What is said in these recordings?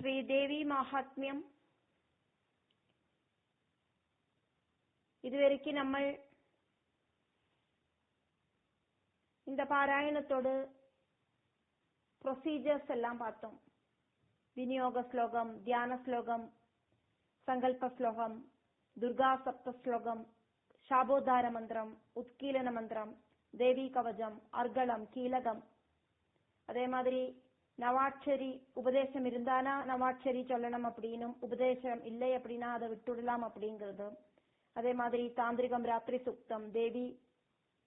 ശ്രീദേവി മാഹാത്മ്യം. இதுவரைக்கும் நம்ம இந்த பாராயணத்தோடு ப்ரொசீஜர்ஸ் எல்லாம் பார்த்தோம். விநியோக ஸ்லோகம், தியான ஸ்லோகம், சங்கல்ப ஸ்லோகம், துர்கா சப்த ஸ்லோகம், சாபோதார மந்திரம், உத்கீலன மந்திரம், தேவி கவசம், அர்கலம், கீலகம். அதே மாதிரி நவாட்சரி உபதேசம் இருந்தானா நவாட்சரி சொல்லணும் அப்படின்னும், உபதேசம் இல்லை அப்படின்னா அதை விட்டுடலாம் அப்படிங்கிறது. அதே மாதிரி தாந்திரிகம், ராத்திரி சுக்தம், தேவி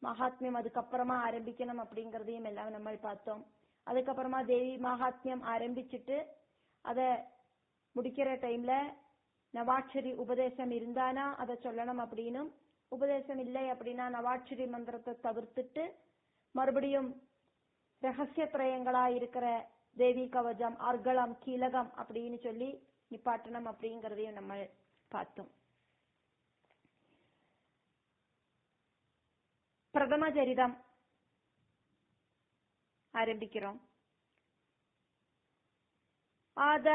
மகாத்மியம் அதுக்கப்புறமா ஆரம்பிக்கணும் அப்படிங்கறதையும் எல்லாம் நம்ம பார்த்தோம். அதுக்கப்புறமா தேவி மகாத்மியம் ஆரம்பிச்சுட்டு அத முடிக்கிற டைம்ல நவாட்சரி உபதேசம் இருந்தானா அதை சொல்லணும் அப்படின்னும், உபதேசம் இல்லை அப்படின்னா நவாட்சரி மந்திரத்தை தவிர்த்துட்டு மறுபடியும் ரகசிய திரயங்களா இருக்கிற தேவி கவசம், அர்கலம், கீலகம் அப்படின்னு சொல்லி நிப்பாட்டணும் அப்படிங்கறதையும் நம்ம பார்த்தோம். பிரதம சரிதம் ஆரம்பிக்கிறோம். அத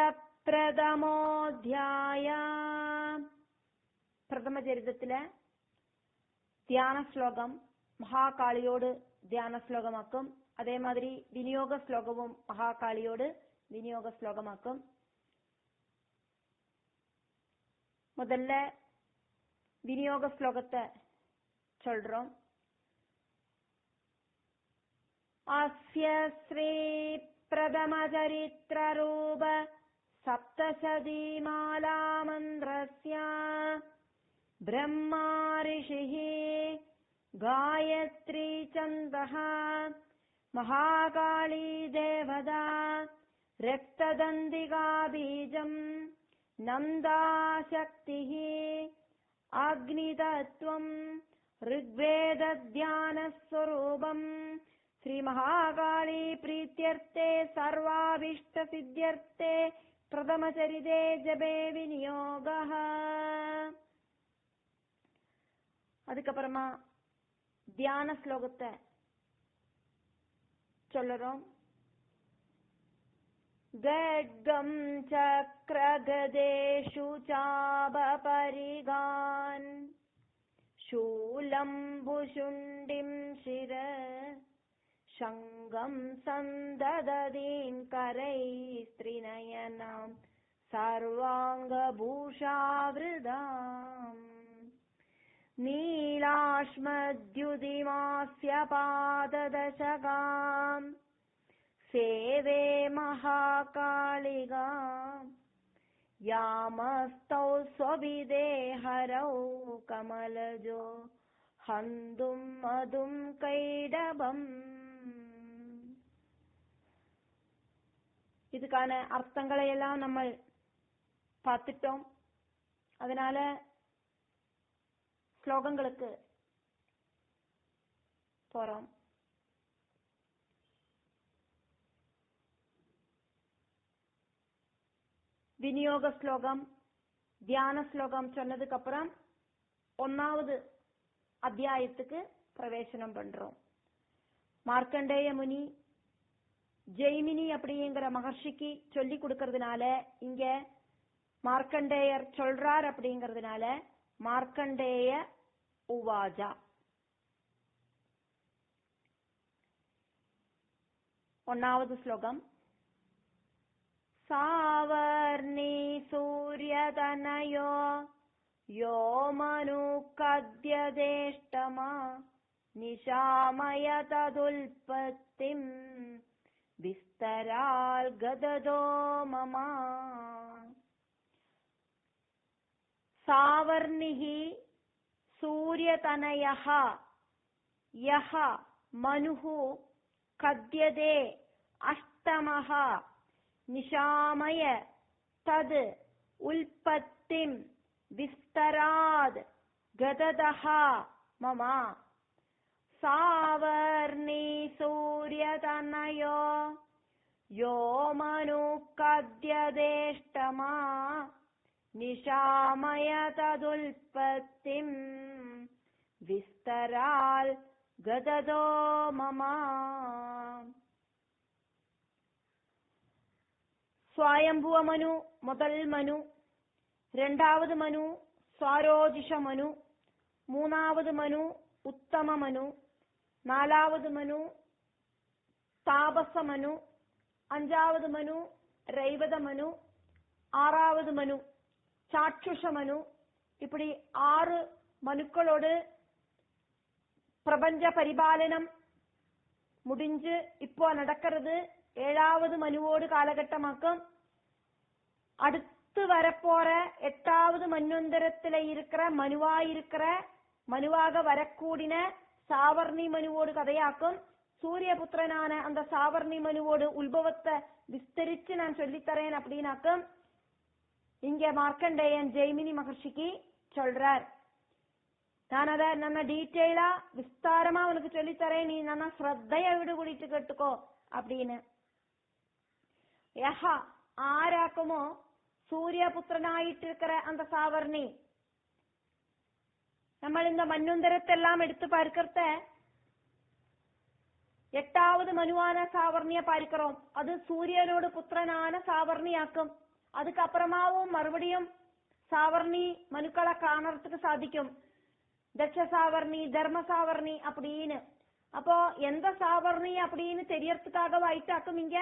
பிரதமோத்யாய. பிரதம சரிதத்துல தியான ஸ்லோகம் மகாகாளியோடு தியான ஸ்லோகமாக்கும். அதே மாதிரி விநியோக ஸ்லோகமும் மகாகாளியோடு விநியோக ஸ்லோகமாக்கும். முதல்ல விநியோக ஸ்லோகத்தை சொல்றோம். அஸ்ய ஸ்ரீ பிரதம சரித்ர ரூப சப்தசதி மாலா மந்திரஸ்ய பிரம்மா ரிஷிः காயத்ரி சந்தः மகாகாளி தேவதா ரக்ததந்திகா பீஜம் நந்தா சக்திः அக்னிதத்வம் ऋग्वेद ध्यान स्वरूपम् श्री महाकाली प्रीत्यर्थे सर्वाभीष्ट सिद्ध्यर्थे प्रथम चरिते जपे विनियोगः. அதுக்கப்புறமா தியான ஸ்லோகத்தை சொல்லுறோம். கட்கம் சக்ர கதேஷு சாப பரிகான் शूलं भुशुण्डिं शिर शङ्गं सन्दददीं करैस्त्रिनयनां सर्वाङ्गभूषावृताम् नीलाश्मद्युतिमास्य पाददशकां सेवे महाकालिकाम् यामस्तौ स्वविदे हरौ कमलजो हन्तुं मधुं कैडबम्. இதுக்கான அர்த்தங்களை எல்லாம் நம்ம பார்த்துட்டோம். அதனால ஸ்லோகங்களுக்கு போறோம். விநியோக ஸ்லோகம், தியான ஸ்லோகம் சொன்னதுக்கு அப்புறம் ஒன்னாவது அத்தியாயத்துக்கு பிரவேசனம் பண்றோம். மார்க்கண்டேய முனி ஜெய்மினி அப்படிங்கிற மகர்ஷிக்கு சொல்லி கொடுக்கறதுனால இங்க மார்க்கண்டேயர் சொல்றார் அப்படிங்கறதுனால மார்க்கண்டேய உவாஜா. ஒன்னாவது ஸ்லோகம். सावर्णी सूर्यतनयो यो मनुकद्यदेष्टमा निशामय तदुल्पत्तिम् विस्तराल् गददो मम. सावर्णिः सूर्यतनयः यः मनुः कद्यते अष्टमः निशामय तद उल्पत्तिं विस्तराद गददः मम. सावर्णी सूर्यतनयो यो मनुकद्यदेष्टमा निशामय तदुल्पत्तिं विस्तराल गददो मम. ஸ்வயம்புவ மனு முதல் மனு, இரண்டாவது மனு ஸ்வரோஜிஷ மனு, மூணாவது மனு உத்தம மனு, நாலாவது மனு தாபச மனு, அஞ்சாவது மனு ரைவத மனு, ஆறாவது மனு சாட்சுஷ மனு. இப்படி 6 மனுக்களோடு பிரபஞ்ச பரிபாலனம் முடிஞ்சு இப்போ நடக்கிறது 7வது மனுவோடு காலகட்டமாக்கும். அடுத்து வரப்போற 8வது மன்வந்தரத்துல இருக்கிற மனுவாக வரக்கூடின சாவர்ணி மனுவோடு கதையாக்கும். சூரியபுத்திரனான அந்த சாவர்ணி மனுவோடு உத்பவத்தை விஸ்தரிச்சு நான் சொல்லித்தரேன் அப்படின்னாக்கும் இங்க மார்க்கண்டேயன் ஜெய்மினி மகர்ஷிக்கு சொல்றார். நான் அத ನನ್ನ டீட்டெயிலா விஸ்தாரமா உனக்கு சொல்லித்தரேன், நீ ನನ್ನ ஸ்ரத்தைய விடுபடிட்டு கேட்டுக்கோ அப்படின்னு. யஹ ആരാക്കുമോ സൂര്യപുത്രനായിട്ടിരിக்கிற அந்த சாவர்ணி. നമ്മൾ இந்த மன்வந்தரத்தெல்லாம் எடுத்து பார்க்கறத 8வது மனுவான சாவர்ணிய பார்க்கிறோம். அது சூரியனோடு புத்திரனான சாவர்ணியாக்கும். அதுக்கப்புறமாவும் மறுபடியும் சாவர்ணி மனுக்களை காணறதுக்கு சாதிக்கும். தட்ச சாவர்ணி, தர்ம சாவர்ணி அப்படின்னு. அப்போ எந்த சாவர்ணி அப்படின்னு தெரியறதுக்காக வாயிட்டாக்கும் இங்க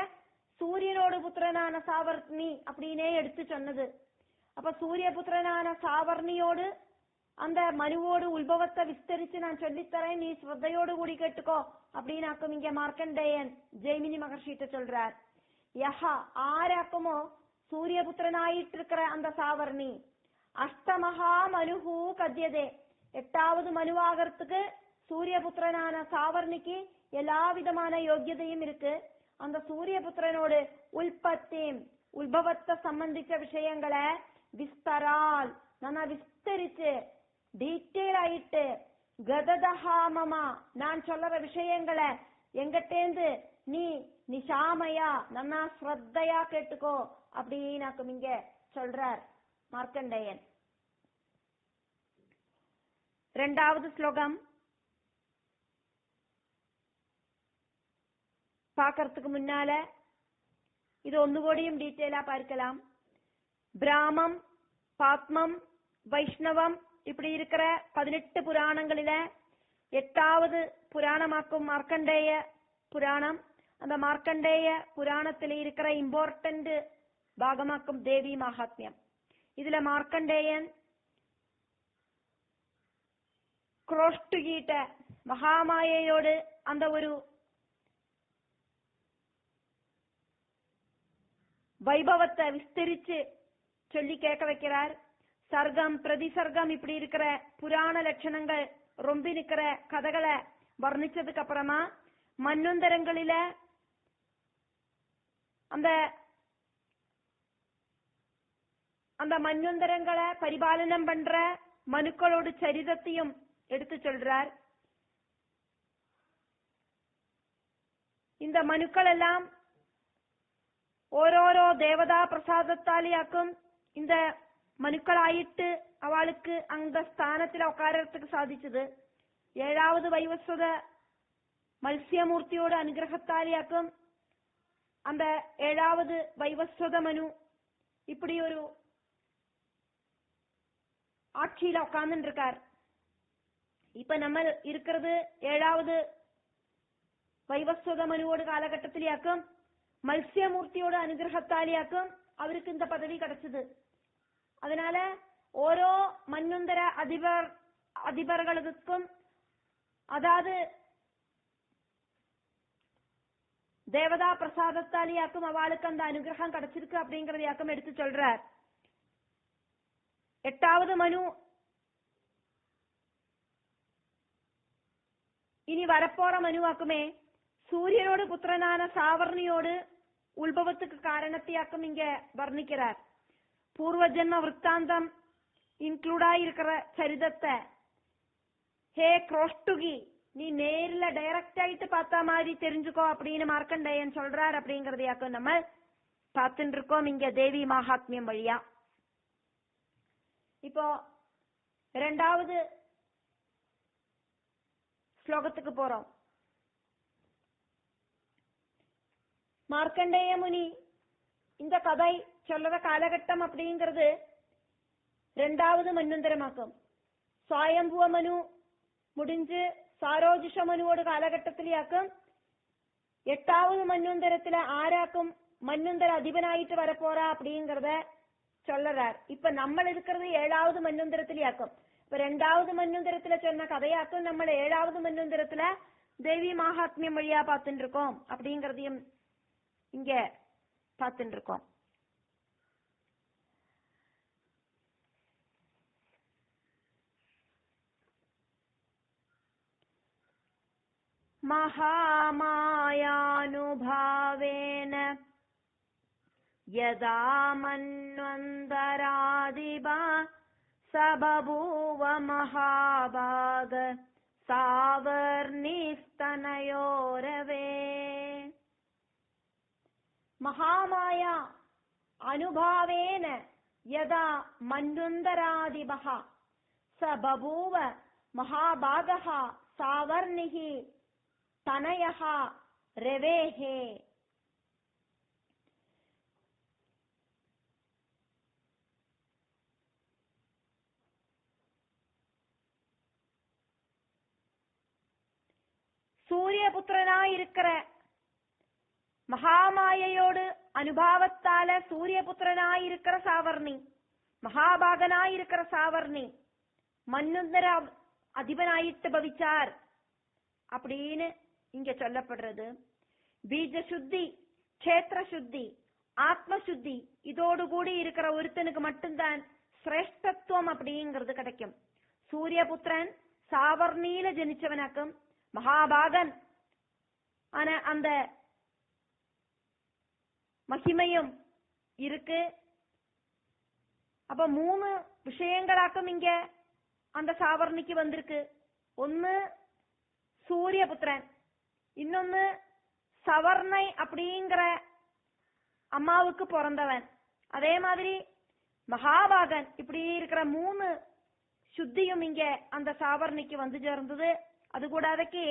சூரியனோடு புத்திரனான சாவர்ணி அப்படின்னே எடுத்து சொன்னது. அப்ப சூரிய புத்திரனான சாவர்ணியோடு அந்த மனுவோடு உத்பவத்தை விஸ்தரிச்சு நான் சொல்லித்தரேன், நீ ஸ்ரத்தையோடு கூடி கேட்டுக்கோ அப்படின்னாக்கும் இங்க மார்க்கண்டேயன் ஜெய்மினி மகர்ஷிட்ட சொல்றார். யஹா ஆராக்குமோ சூரியபுத்திரனாயிட்டிருக்கிற அந்த சாவர்ணி அஷ்டமஹா மனுஹூ கத்தியதே. 8வது மனுவாகிறதுக்கு சூரியபுத்திரனான சாவர்ணிக்கு எல்லா விதமான யோகியதையும் இருக்கு. அந்த சூரியபுத்திரனோடு உல்பவத்தை சம்பந்திச்ச விஷயங்களை விஸ்தரால் நான் விஸ்தரிச்சு டீட்டெயில் ஆயிட்டு கததஹாமமா நான் சொல்ற விஷயங்களை எங்கிட்டேந்து நீ நிஷாமையா நன்னா ஸ்ரத்தையா கேட்டுக்கோ அப்படின்னாக்கும் இங்க சொல்றார் மார்க்கண்டேயன். 2வது ஸ்லோகம் பாக்கிறதுக்கு முன்னால இது ஒன்னுகூடியும் டீட்டெயிலா பார்க்கலாம். பிராமம், பாத்மம், வைஷ்ணவம் இப்படி இருக்கிற 18 புராணங்களில 8வது புராணமாக்கும் மார்க்கண்டேய புராணம். அந்த மார்க்கண்டேய புராணத்தில் இருக்கிற இம்பார்ட்டன்ட் பாகமாக்கும் தேவி மகாத்மியம். இதுல மார்க்கண்டேயன் ക്രോഷ്ടുകീട്ട മഹാമായയോട് அந்த ഒരു வைபவத்தை விஸ்தரிச்சு சொல்லி கேட்க வைக்கிறார். சர்க்கம் பிரதிசர்க்கம் இப்படி இருக்கிற புராண லட்சணங்கள் ரொம்பி நிக்கிற கதைகளை வர்ணிச்சதுக்கு அப்புறமா மன்வந்தரங்களில அந்த மன்வந்தரங்களை பரிபாலனம் பண்ற மனுக்களோட சரிதத்தையும் எடுத்து சொல்றார். இந்த மனுக்கள் எல்லாம் ஓரோரோ தேவதா பிரசாதத்தாலேயாக்கும் இந்த மனுக்களாயிட்டு அவளுக்கு அந்த ஸ்தானத்தில் உட்காரத்துக்கு சாதிச்சது. 7வது வைவஸ்வத மത്സ്യമൂർത്തിயோட அனுகிரகத்தாலேயாக்கும் அந்த 7வது வைவஸ்வத மனு இப்படி ஒரு ஆட்சியில உட்கார்ந்து இருக்கார். இப்ப நம்ம இருக்கிறது 7வது வைவஸ்வத மனுவோட காலகட்டத்திலேயாக்கும் மത്സ്യമൂർത്തിயோட அனுகிரகத்தாலேயாக்கும் அவருக்கு இந்த பதவி கிடைச்சது. அதனால ஓரோ மன்வந்தர அதிபர்களுக்கும் அதாவது தேவதா பிரசாதத்தாலேயாக்கும் அவளுக்கு அந்த அனுகிரகம் கிடைச்சிருக்கு அப்படிங்கறதையாக்கும் எடுத்து சொல்றார். 8வது மனு இனி வரப்போற மனுவாக்குமே சூரியனோடு புத்திரனான சாவர்ணியோடு உல்பவத்துக்கு காரணத்தையாக்கும் இங்க வர்ணிக்கிறார். பூர்வ ஜென்ம விற்த்தாந்தம் இன்க்ளூடா இருக்கிற சரிதத்தை ஹே குரோஷ்டுகி நீ நேர்ல டைரக்ட் ஆயிட்டு பார்த்தா மாதிரி தெரிஞ்சுக்கோ அப்படின்னு மார்க்கண்டேயன் சொல்றார். அப்படிங்கறதையாக்கும் நம்ம பார்த்துட்டு இருக்கோம் இங்க தேவி மகாத்மியம் வழியா. இப்போ 2வது ஸ்லோகத்துக்கு போறோம். மார்க்கண்டேய முனி இந்த கதை சொல்ற காலகட்டம் அப்படிங்கிறது 2வது மன்வந்தரமாக்கும். சுவயம்புவ மனு முடிஞ்சு சாரோஜிஷ மனுவோட காலகட்டத்திலேயாக்கும். 8வது மன்வந்தரத்துல ஆராக்கும் மன்வந்தர அதிபனாயிட்டு வரப்போறா அப்படிங்கறத சொல்லறார். இப்ப நம்ம இருக்கிறது 7வது மன்வந்தரத்திலேயாக்கும். இப்ப 2வது மன்வந்தரத்துல சொன்ன கதையாக்கும் நம்ம 7வது மன்வந்தரத்துல தேவி மகாத்மியம் வழியா பார்த்துட்டு இருக்கோம் அப்படிங்கறதையும் இங்க பார்த்துட்டு இருக்கோம். महामायानुभावेन यदा मन्वन्तरादिबा स बभूव महाभाग सावर्णिस्तनयोरवे. महामाया अनुभावेन यदा मन्वन्तरादिबः स बभूव महाभागः सावर्णिः तनयः रवेः. சூரியபுத்திரனாயிருக்கிற மகாமாயையோடு அனுபாவத்தால சூரியபுத்திரனாயிருக்கிற சாவர்ணி, மகாபாகனாயிருக்கிற சாவர்ணி மன்வந்தர அதிபனாயிட்டு பவிச்சார் அப்படின்னு இங்க சொல்லப்படுறது. பீஜ சுத்தி, கஷேத்திர சுத்தி, ஆத்ம சுத்தி இதோடு கூடி இருக்கிற ஒருத்தனுக்கு மட்டும்தான் சிரேஷ்டத்துவம் அப்படிங்கிறது கிடைக்கும். சூரியபுத்திரன் சாவர்ணியில ஜனிச்சவனாக்கும். மகாபாகன் ஆன அந்த மகிமையும் இருக்கு. அப்ப 3 விஷயங்களாக்கும் இங்க அந்த சாவர்ணிக்கு வந்திருக்கு. ஒன்னு சூரியபுத்திரன், இன்னொன்னு சவர்ணை அப்படிங்கிற அம்மாவுக்கு பிறந்தவன், அதே மாதிரி மகாபாகன். இப்படி இருக்கிற 3 சுத்தியும் இங்க அந்த சாவர்ணிக்கு வந்து சேர்ந்தது. அது கூடாதக்கு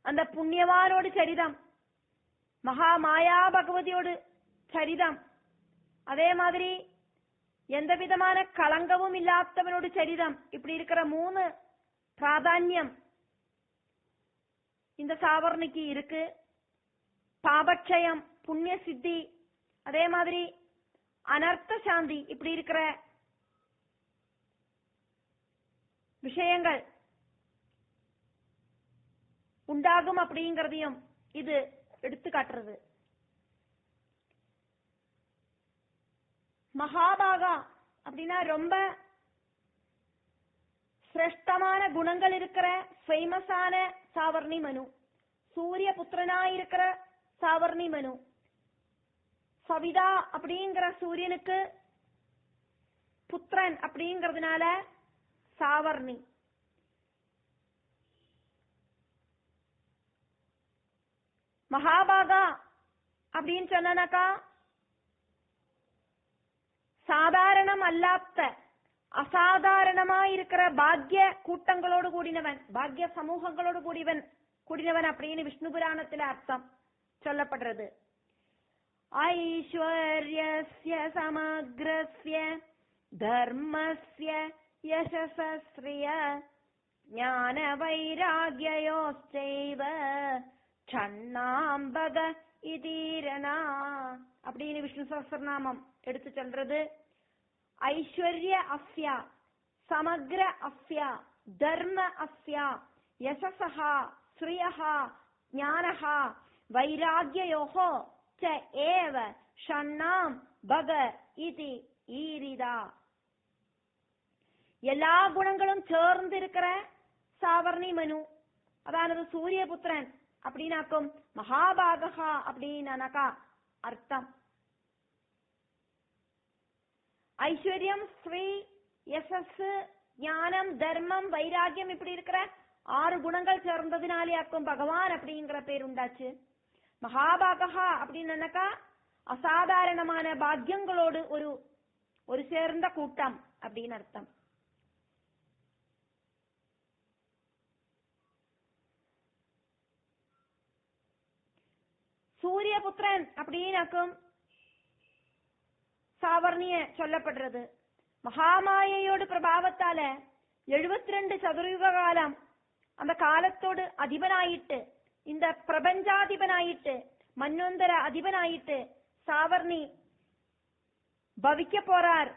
அந்த புண்ணியவானோடு சரிதம், மகாமாயா பகவதியோடு சரிதம், அதே மாதிரி எந்த விதமான களங்கமும் இல்லாதவனோடு சரிதம். இப்படி இருக்கிற 3 பிராதான்யம் இந்த சாவர்ணிக்கு இருக்கு. பாபக்ஷயம், புண்ணிய சித்தி, அதே மாதிரி அனர்த்த சாந்தி இப்படி இருக்கிற விஷயங்கள் உண்டாகும் அப்படிங்கறதையும் இது எடுத்து காட்டுறது. மகாபாகா அப்படின்னா ரொம்ப சிரேஷ்டமான குணங்கள் இருக்கிற ஃபேமஸான சாவர்ணி மனு. சூரிய புத்திரனாயிருக்கிற சாவர்ணி மனு. சவிதா அப்படிங்கிற சூரியனுக்கு புத்திரன் அப்படிங்கறதுனால சாவர்ணி. மகாபாகா அப்படின்னு சொன்னாக்கா சாதாரணம் அல்லாத அசாதாரணமாயிருக்கிற பாக்ய கூட்டங்களோடு கூடினவன், பாக்ய சமூகங்களோடு கூடினவன் அப்படின்னு விஷ்ணு புராணத்துல அர்த்தம் சொல்லப்படுறது. ஐஸ்வர்யஸ்ய சமக்ரஸ்ய தர்மஸ்ய யசஸ்ஸ்ரிய ஞான வைராக்யயோச்சைவ சன்னாம்பக இதீரணா அப்படின்னு விஷ்ணு சஹஸ்ரநாமம் எடுத்து சொல்றது. ஐஸ்வர்ய அஸ்யா, சமக்ர அஸ்யா, தர்ம அஸ்யா, யசஸஹா, ஸ்ரியஹா, ஞானஹா, வைராக்யயோஹோ ச ஏவ ஷண்ணாம் பக இதி ஈரிதா. எல்லா குணங்களும் சேர்ந்து இருக்கிற சாவர்ணி மனு, அதாவது சூரியபுத்திரன் அப்படின்னாக்கும் மகாபாகா அப்படின்னாக்கா அர்த்தம். ஐஸ்வர்யம், ஸ்ரீ, யசஸ், ஞானம், தர்மம், வைராகியம் இப்படி இருக்கிற 6 குணங்கள் சேர்ந்ததுனாலேயாக்கும் பகவான் அப்படிங்கிற பேர் உண்டாச்சு. மகாபாகா அப்படின்னாக்கா அசாதாரணமான பாக்கியங்களோடு ஒரு சேர்ந்த கூட்டம் அப்படின்னு அர்த்தம். சூரியபுத்திரன் அப்படின்னாக்கும் சாவர்ணிய சொல்லப்படுறது. மகாமாயையோடு பிரபாவத்தால 72 சதுரயுக காலம் அந்த காலத்தோடு அதிபனாயிட்டு, இந்த பிரபஞ்சாதிபனாயிட்டு, மன்வந்தர அதிபனாயிட்டு சாவர்ணி பவிக்க போறார்.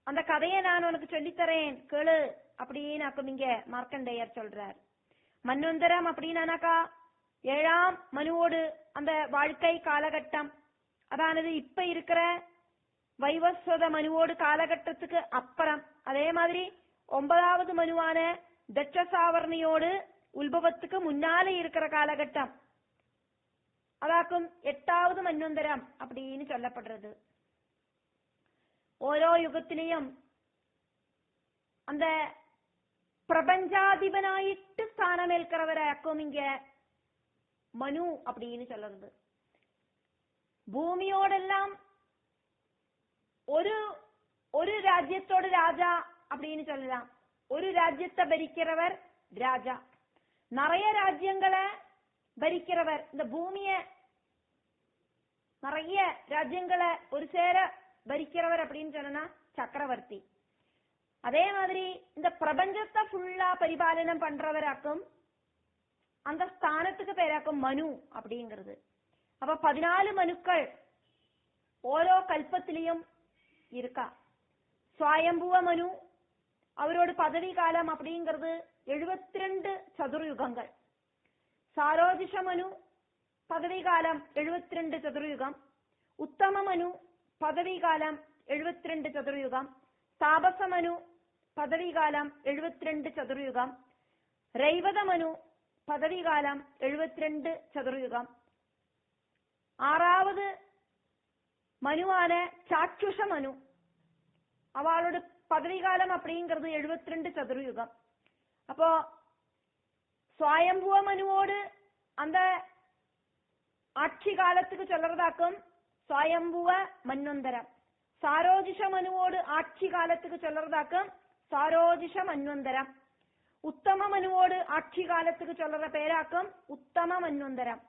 அந்த கதையை நான் உனக்கு சொல்லித்தரேன் கேளு அப்படின்னு இங்க மார்க்கண்டேயர் சொல்றார். மன்வந்தரம் அப்படின்னாக்கா 7ஆம் மனுவோடு அந்த வாழ்க்கை காலகட்டம், அதானது இப்ப இருக்கிற வைவஸ்வத மனுவோடு காலகட்டத்துக்கு அப்புறம். அதே மாதிரி 9வது மனுவான தட்சசாவர்ணியோடு உல்பவத்துக்கு முன்னாலே இருக்கிற காலகட்டம், அதாக்கும் 8வது மன்வந்தரம் அப்படின்னு சொல்லப்படுறது. ഓരോ യുഗത്തിലെയും அந்த பிரபஞ்சாதிபனாயிட்டு ஸ்தானமேற்கிறவராக்கும் இங்க மனு அப்படின்னு சொல்றது. பூமியோடெல்லாம் ஒரு ராஜ்யத்தோட ராஜா அப்படின்னு சொல்லலாம். ஒரு ராஜ்யத்தை பரிக்கிறவர் ராஜா, நிறைய ராஜ்யங்களை பரிக்கிறவர். இந்த பூமிய நிறைய ராஜ்யங்களை ஒரு சேர பரிக்கிறவர் அப்படின்னு சொன்னா சக்கரவர்த்தி. அதே மாதிரி இந்த பிரபஞ்சத்தை ஃபுல்லா பரிபாலனம் பண்றவராக்கும் அந்த ஸ்தானத்துக்கு பேராக்கும் மனு அப்படிங்கிறது. அப்ப 14 மனுக்கள் ഓരോ കൽപ്പത്തിലെയും இருக்கா. ஸ்வயம்புவ மனு அவரோட பதவி காலம் அப்படிங்கிறது 72 சதுர்யுகங்கள். சாரோஜிஷ மனு பதவி காலம் 72 சதுர்யுகம். உத்தம மனு பதவி காலம் 72 சதுர்யுகம். தாபச மனு பதவி காலம் 72 சதுர்யுகம். ரைவத மனு பதவி காலம் 72 சதுர்யுகம். 6வது மனுவான சாட்சுஷ மனு அவளோட பதவி காலம் அப்படிங்கிறது 72 சதுர்யுகம். அப்போ ஸ்வயம்புவ மனுவோடு அந்த ஆட்சி காலத்துக்கு சொல்றதாக்கும் ஸ்வயம்புவ மன்வந்தரம். சாரோஜிஷ மனுவோடு ஆட்சி காலத்துக்கு சொல்றதாக்கும் சாரோஜிஷ மன்வந்தரம். உத்தம மனுவோடு ஆட்சி காலத்துக்கு சொல்ற பேராக்கும் உத்தம மன்வந்தரம்.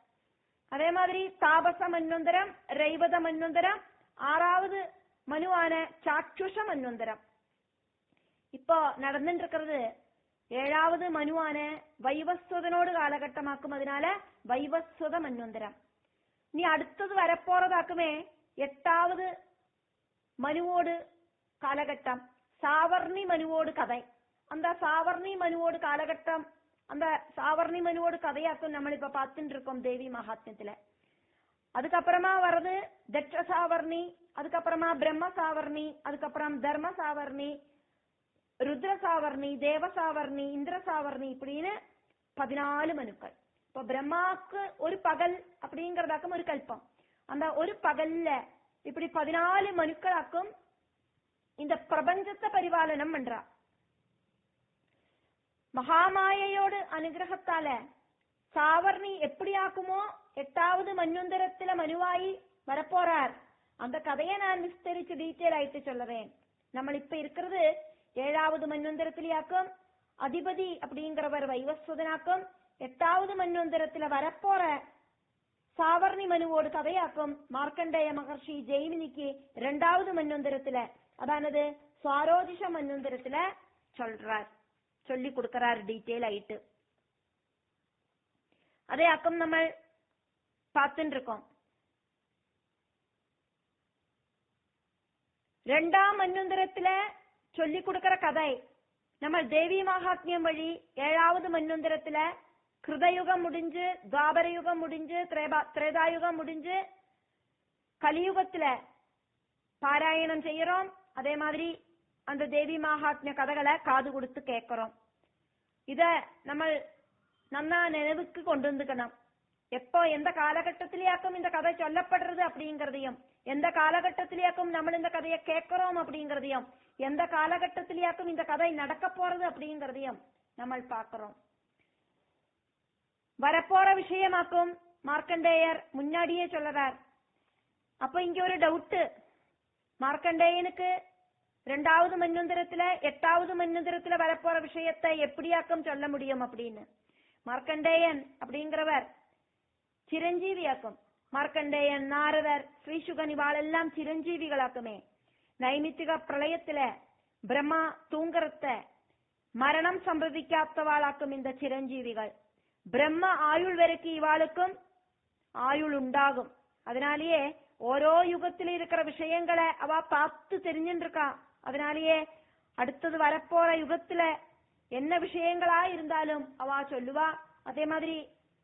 அதே மாதிரி தாபச மன்வந்தரம், ரைவத மன்வந்தரம், 6வது மனுவான சாட்சுஷ மன்வந்தரம். இப்போ நடந்துட்டு இருக்கிறது 7வது மனுவான வைவஸ்வதனோடு காலகட்டமாக்கும். அதனால வைவஸ்வத மன்வந்தரம். நீ அடுத்தது வரப்போறதாக்குமே 8வது மனுவோடு காலகட்டம், சாவர்ணி மனுவோடு கதை. அந்த சாவர்ணி மனுவோடு காலகட்டம், அந்த சாவர்ணி மனுவோடு கதையாக்கும் நம்ம இப்ப பார்த்துட்டு இருக்கோம் தேவி மகாத்மியத்துல. அதுக்கப்புறமா வர்றது தட்ச சாவர்ணி, அதுக்கப்புறமா பிரம்ம சாவர்ணி, அதுக்கப்புறம் தர்ம சாவர்ணி, ருத்ர சாவர்ணி, தேவ சாவர்ணி, இந்திர சாவர்ணி, இப்படின்னு 14 மனுக்கள். இப்ப பிரம்மாவுக்கு ஒரு பகல் அப்படிங்கறதாக்கும் ஒரு கல்பம். அந்த ஒரு பகல்ல இப்படி 14 மனுக்களாக்கும் இந்த பிரபஞ்சத்தை பரிபாலனம் பண்றா. மகாமாயையோடு அனுகிரகத்தால சாவர்ணி எப்படி ஆக்குமோ 8வது மன்வந்தரத்துல மனுவாயி வரப்போறார். அந்த கதையை நான் விஸ்தரிச்சு டீட்டெயில் ஆயிட்டு சொல்றேன். நம்ம இப்ப இருக்கிறது 7வது மன்வந்தரத்திலேயாக்கும் அதிபதி அப்படிங்கிறவர் வைவஸ்வதனாக்கும். 8வது மன்வந்தரத்துல வரப்போற சாவர்ணி மனுவோடு கதையாக்கும் மார்க்கண்டேய மகர்ஷி ஜெய்மினிக்கு 2வது மன்வந்தரத்துல, அதானது சாரோஜிஷ மன்வந்தரத்துல சொல்றார், சொல்லி கொடுக்கிறார் டீட்டெயில் ஆயிட்டு. அதே அக்கம் நம்ம பார்த்துட்டு இருக்கோம். 2ஆம் மன்வந்தரத்துல சொல்லி கொடுக்கிற கதை நம்ம தேவி மகாத்மியம் வழி 7வது மன்வந்தரத்துல கிருதயுகம் முடிஞ்சு, துவாபர யுகம் முடிஞ்சு, திரேதாயுகம் முடிஞ்சு, கலியுகத்துல பாராயணம் செய்யறோம். அதே மாதிரி அந்த தேவி மகாத்மிய கதைகளை காது கொடுத்து கேட்கிறோம். இத நம்ம நன்னா நினைவுக்கு கொண்டு வந்துக்கணும். எப்போ எந்த காலகட்டத்திலேயாக்கும் இந்த கதை சொல்லப்படுறது அப்படிங்கறதையும், எந்த காலகட்டத்திலேயாக்கும் நம்ம இந்த கதையை கேட்கிறோம் அப்படிங்கறதையும், எந்த காலகட்டத்திலேயாக்கும் இந்த கதை நடக்க போறது அப்படிங்கறதையும் நம்ம பார்க்கிறோம். வரப்போற விஷயமாக்கும் மார்க்கண்டேயர் முன்னாடியே சொல்றார். அப்ப இங்க ஒரு டவுட், மார்க்கண்டேயனுக்கு 2வது மன்வந்தரத்துல 8வது மன்வந்தரத்துல வரப்போற விஷயத்தை எப்படியாக்கும் சொல்ல முடியும் அப்படின்னு. மார்க்கண்டேயன் அப்படிங்கிறவர் சிரஞ்சீவியாக்கும். മാർക്കണ്ഡേയൻ, നാരദർ, ശ്രീശുകൻ ഇവാളെല്ലാം ചിരഞ്ജീവികളാക്കുമേ. നൈമിത്തിക പ്രളയത്തില് ബ്രഹ്മ തൂങ്കറത്ത് മരണം സംഭവിക്കാത്തവാളാക്കും இந்த ചിരഞ്ജീവികൾ. பிரம்ம ஆயுள் வரைக்கும் இவாளுக்கும் ஆயுள் உண்டாகும். அதனாலேயே ஓரோ யுகத்தில இருக்கிற விஷயங்களை அவ பார்த்து தெரிஞ்சுட்டு இருக்கா. அதனாலேயே அடுத்தது வரப்போற யுகத்துல என்ன விஷயங்களா இருந்தாலும் அவ சொல்லுவா. அதே மாதிரி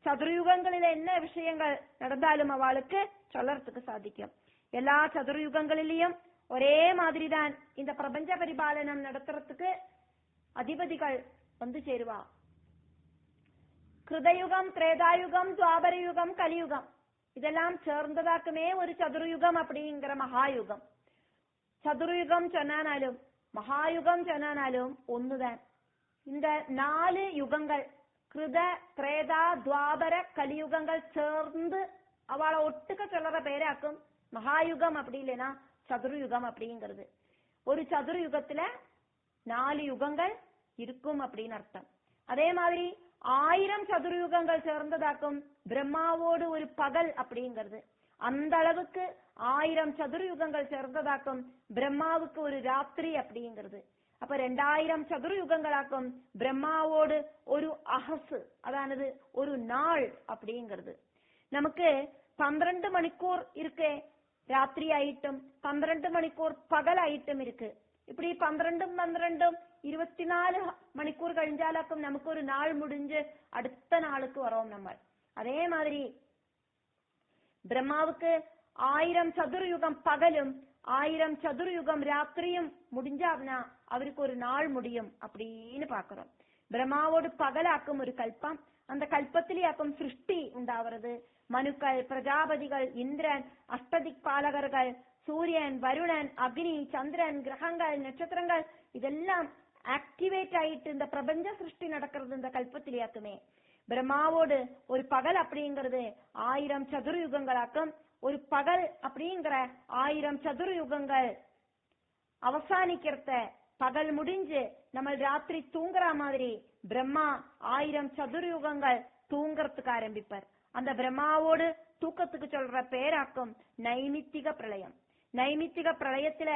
சதுர்யுகங்களில என்ன விஷயங்கள் நடந்தாலும் அவளுக்கு சொல்லறதுக்கு சாதிக்கும். எல்லா சதுர்யுகங்களிலையும் ஒரே மாதிரிதான் இந்த பிரபஞ்ச பரிபாலனம் நடத்துறதுக்கு அதிபதிகள் வந்து சேருவா. கிருதயுகம், திரேதாயுகம், துவாபரயுகம், கலியுகம் இதெல்லாம் சேர்ந்ததாக்குமே ஒரு சதுர்யுகம் அப்படிங்கிற மகாயுகம். சதுர்யுகம் சொன்னாலும் மகாயுகம் சொன்னாலும் ஒண்ணுதான். இந்த 4 யுகங்கள் கிருத, திரேதா, துவாபர, கலியுகங்கள் சேர்ந்து அவளை ஒட்டுக்க சொல்ற பேராக்கும் மகாயுகம். அப்படி இல்லைன்னா சதுர்யுகம் அப்படிங்கிறது. ஒரு சதுர்யுகத்துல 4 யுகங்கள் இருக்கும் அப்படின்னு அர்த்தம். அதே மாதிரி 1000 சதுர்யுகங்கள் சேர்ந்ததாக்கும் பிரம்மாவோடு ஒரு பகல் அப்படிங்கிறது. அந்த அளவுக்கு 1000 சதுர்யுகங்கள் சேர்ந்ததாக்கும் பிரம்மாவுக்கு ஒரு ராத்திரி அப்படிங்கிறது. அப்ப 2000 சதுர்யுகங்களாக்கும் பிரம்மாவோடு ஒரு அகசு, அதானது ஒரு நாள் அப்படிங்கிறது. நமக்கு 12 மணிக்கூர் இருக்கு ராத்திரி ஆயிட்டும், 12 மணிக்கூர் பகல் ஆயிட்டும் இருக்கு. இப்படி 12 24 மணிக்கூர் கழிஞ்சாலும் நமக்கு ஒரு நாள் முடிஞ்சு அடுத்த நாளுக்கு வரோம் நம்ம. அதே மாதிரி பிரம்மாவுக்கு 1000 சதுர்யுகம் பகலும் 1000 சதுர்யுகம் ராத்திரியும் முடிஞ்சாப்னா அவருக்கு ஒரு நாள் முடியும் அப்படின்னு பாக்குறோம். பிரம்மாவோடு பகலாக்கும் ஒரு கல்பம், அந்த கல்பத்திலேயாக்கும் சிருஷ்டி உண்டாவது. மனுக்கள், பிரஜாபதிகள், இந்திரன், அஷ்டதிக்பாலகர்கள், சூரியன், வருணன், அக்னி, சந்திரன், கிரகங்கள், நட்சத்திரங்கள் இதெல்லாம் ஆக்டிவேட் ஆயிட்டு இந்த பிரபஞ்ச சிருஷ்டி நடக்கிறது இந்த கல்பத்திலேயாக்குமே. பிரம்மாவோடு ஒரு பகல் அப்படிங்கிறது 1000 சதுர்யுகங்களாக்கும். ஒரு பகல் அப்படிங்கிற 1000 சதுர்யுகங்கள் அவசானிக்கிறத பகல் முடிஞ்சு நம்ம ராத்திரி தூங்குற மாதிரி பிரம்மா 1000 சதுர்யுகங்கள் தூங்கறதுக்கு ஆரம்பிப்பார். அந்த பிரம்மாவோடு தூக்கத்துக்கு சொல்ற பேராக்கும் நைமித்திக பிரளயம். நைமித்திக பிரளயத்துல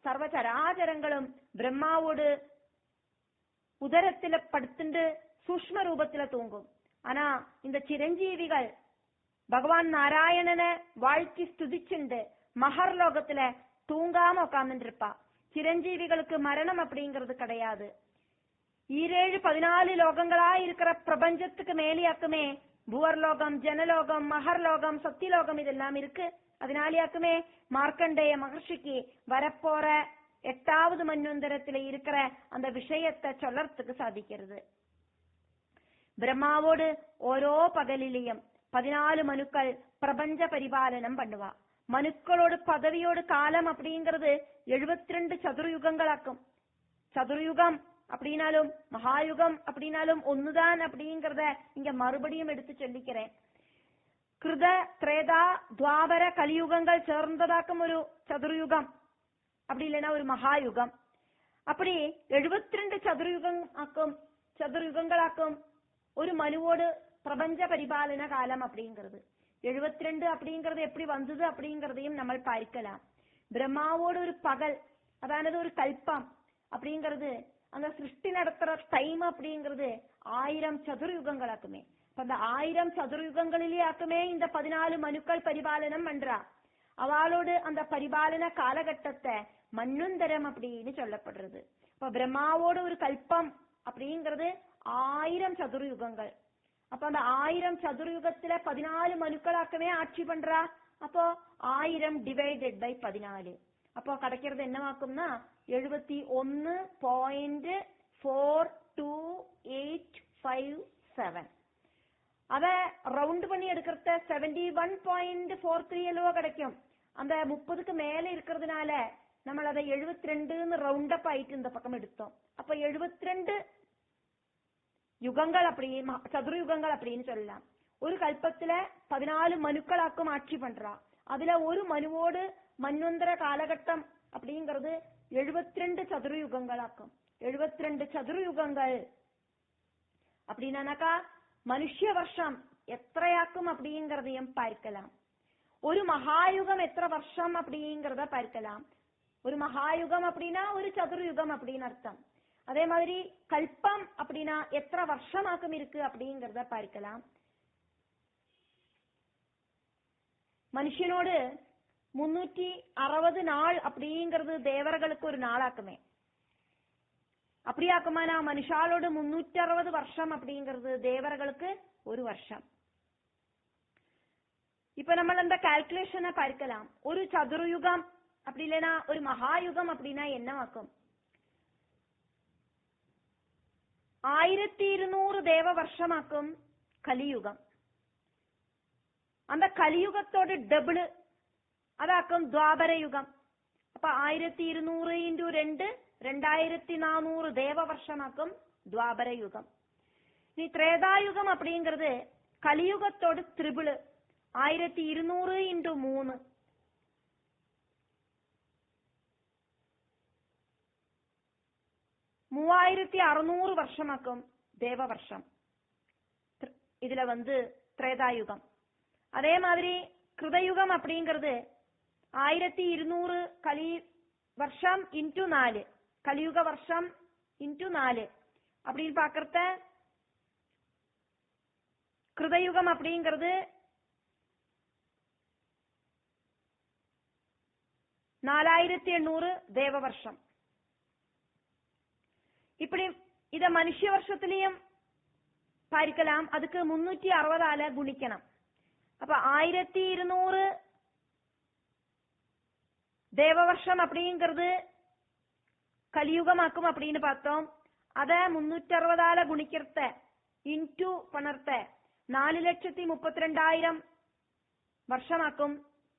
சர்வ சராச்சரங்களும் பிரம்மாவோடு உதரத்துல படுத்துண்டு சூஷ்ம ரூபத்துல தூங்கும். ஆனா இந்த சிரஞ்சீவிகள் பகவான் நாராயணனை வாழ்த்தி ஸ்துதிச்சுண்டு மகர் லோகத்துல தூங்காம உட்கார்ந்து இருப்பா. சிரஞ்சீவிகளுக்கு மரணம் அப்படிங்கிறது கிடையாது. 7 14 லோகங்களா இருக்கிற பிரபஞ்சத்துக்கு மேலேயாக்குமே புவர்லோகம், ஜனலோகம், மகர்லோகம், சத்தியலோகம் இதெல்லாம் இருக்கு. அதனாலேயாக்குமே மார்க்கண்டேய மகர்ஷிக்கு வரப்போற 8வது மன்வந்தரத்துல இருக்கிற அந்த விஷயத்தை சொல்லறதுக்கு சாதிக்கிறது. பிரம்மாவோடு ஓரோ பகலிலையும் 14 மனுக்கள் பிரபஞ்ச பரிபாலனம் பண்ணுவா. மனுக்களோடு பதவியோடு காலம் அப்படிங்கிறது 72 சதுர்யுகங்களாக்கும். சதுர்யுகம் அப்படின்னாலும் மகாயுகம் அப்படின்னாலும் ஒண்ணுதான் அப்படிங்கறத இங்க மறுபடியும் எடுத்து சொல்லிக்கிறேன். கிருத, திரேதா, துவாபர, கலியுகங்கள் சேர்ந்ததாக்கும் ஒரு சதுர்யுகம், அப்படி இல்லைன்னா ஒரு மகாயுகம். அப்படி 72 சதுர்யுகங்களாக்கும் ஒரு மனுவோடு பிரபஞ்ச பரிபாலன காலம் அப்படிங்கிறது. 72 அப்படிங்கிறது எப்படி வந்தது அப்படிங்கறதையும் நம்ம பார்க்கலாம். பிரம்மாவோடு ஒரு பகல், அதானது ஒரு கல்பம் அப்படிங்கிறது அந்த சிருஷ்டி நடத்துற டைம் அப்படிங்கிறது 1000 சதுர்யுகங்களாக்குமே. அந்த 1000 சதுர்யுகங்களிலே ஆக்குமே இந்த 14 மனுக்கள் பரிபாலனம் பண்றா. அவளோடு அந்த பரிபாலன காலகட்டத்தை மன்வந்தரம் அப்படின்னு சொல்லப்படுறது. இப்ப பிரம்மாவோடு ஒரு கல்பம் அப்படிங்கிறது 1000 சதுர்யுகங்கள். அப்ப அந்த 1000 சதுர்யுகத்துல 14 மனுக்களாக்கவே ஆட்சி பண்றா. அப்போ 1000 டிவைடட் பை 14, அப்போ கிடைக்கிறது என்னவாக்கும்னா 71.428557. அத ரவுண்ட் பண்ணி எடுக்கிறத 71.43 கிடைக்கும். அந்த 30க்கு மேல இருக்கிறதுனால நம்ம அதை 72 ரவுண்ட் அப் ஆயிட்டு இந்த பக்கம் எடுத்தோம். அப்ப 72 யுகங்கள் அப்படி சதுர்யுகங்கள் அப்படின்னு சொல்லலாம். ஒரு கல்பத்துல 14 மனுக்களாக்கும் ஆட்சி பண்றா. அதுல ஒரு மனுவோடு மன்வந்தர காலகட்டம் அப்படிங்கிறது 72 சதுர்யுகங்களாக்கும். 72 சதுர்யுகங்கள் அப்படின்னாக்கா மனுஷ வருஷம் எத்தையாக்கும் அப்படிங்கறதையும் பார்க்கலாம். ஒரு மகாயுகம் எത്ര வருஷம் அப்படிங்கறத பார்க்கலாம். ஒரு மகாயுகம் அப்படின்னா ஒரு சதுர்யுகம் அப்படின்னு அர்த்தம். அதே மாதிரி கல்பம் அப்படின்னா எത്ര வருஷமாக்கும் இருக்கு அப்படிங்கறத பார்க்கலாம். மனுஷனோடு 360 நாள் அப்படிங்கிறது தேவர்களுக்கு ஒரு நாளாக்குமே. அப்படியாக்குமானா மனுஷாலோடு 360 வருஷம் அப்படிங்கிறது தேவர்களுக்கு ஒரு வருஷம். இப்ப நம்ம அந்த கால்குலேஷனை பார்க்கலாம். ஒரு சதுர்யுகம் அப்படி இல்லைன்னா ஒரு மகாயுகம் அப்படின்னா என்னவாக்கும்? 1200 தேவ வருஷமாக்கும் கலியுகம். அந்த கலியுகத்தோடு டബിൾ അതാക്കും ദ്വാപരയുഗം. അപ്പൊ 1200 × 2 2400 ദേവവർഷമാക്കും ദ്വാപരയുഗം. ഇനി ത്രേതായുഗം அப்படிங்கிறது கலியுகத்தோடு ത്രിപിൾ 1200 × 3 3600 வருஷமாக்கும் தேவவர்ஷம். இதுல திரேதாயுகம். அதே மாதிரி கிருதயுகம் அப்படிங்கிறது 1200 கலி வருஷம் இன்டு 4 கலியுக வருஷம் இன்டு 4 அப்படின்னு பாக்கறத கிருதயுகம் அப்படிங்கிறது 4800 தேவ வருஷம். இப்படி இத மனுஷ வருஷத்திலையும் பார்க்கலாம். அதுக்கு 360 குணிக்கணும். அப்ப 1200 தேவவர்ஷம் அப்படிங்கிறது கலியுகமாக்கும் அப்படின்னு பார்த்தோம். அத 360 குணிக்கிறத இன்டு பணர்த்த 4,32,000 வருஷமாக்கும்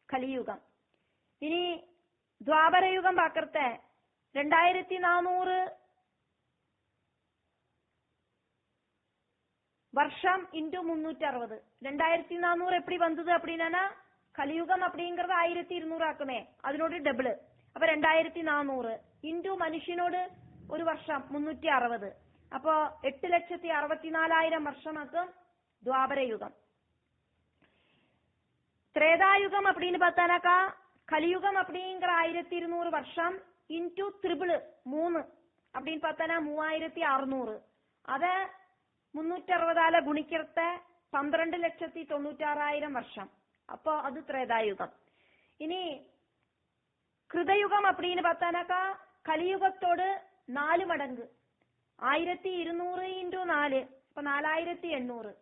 கலியுகம். இனி துவாபரயுகம் பார்க்கறத 2400 வருஷம் இன்டு 360. 2400 எப்படி வந்தது அப்படின்னா கலியுகம் அப்படிங்கறது 1200 ஆக்குமே, அதனோட டபுள். அப்ப 2400 இன்டு மனுஷனோடு ஒரு வருஷம் 360. அப்போ 8,64,000 வருஷமாக்கும் துவாபரயுகம். திரேதாயுகம் அப்படின்னு பார்த்தானாக்கா கலியுகம் அப்படிங்கிற 1200 வருஷம் இன்டு ത്രിപിൾ 3 அப்படின்னு பார்த்தானா 3600. அத 360 குணிக்கிறத 12,96,000 வருஷம். அப்போ அது திரேதாயுகம். இனி கிருதயுகம் அப்படின்னு பார்த்தானாக்கா கலியுகத்தோடு 4 மடங்கு 1200 × 4 இப்ப 4800.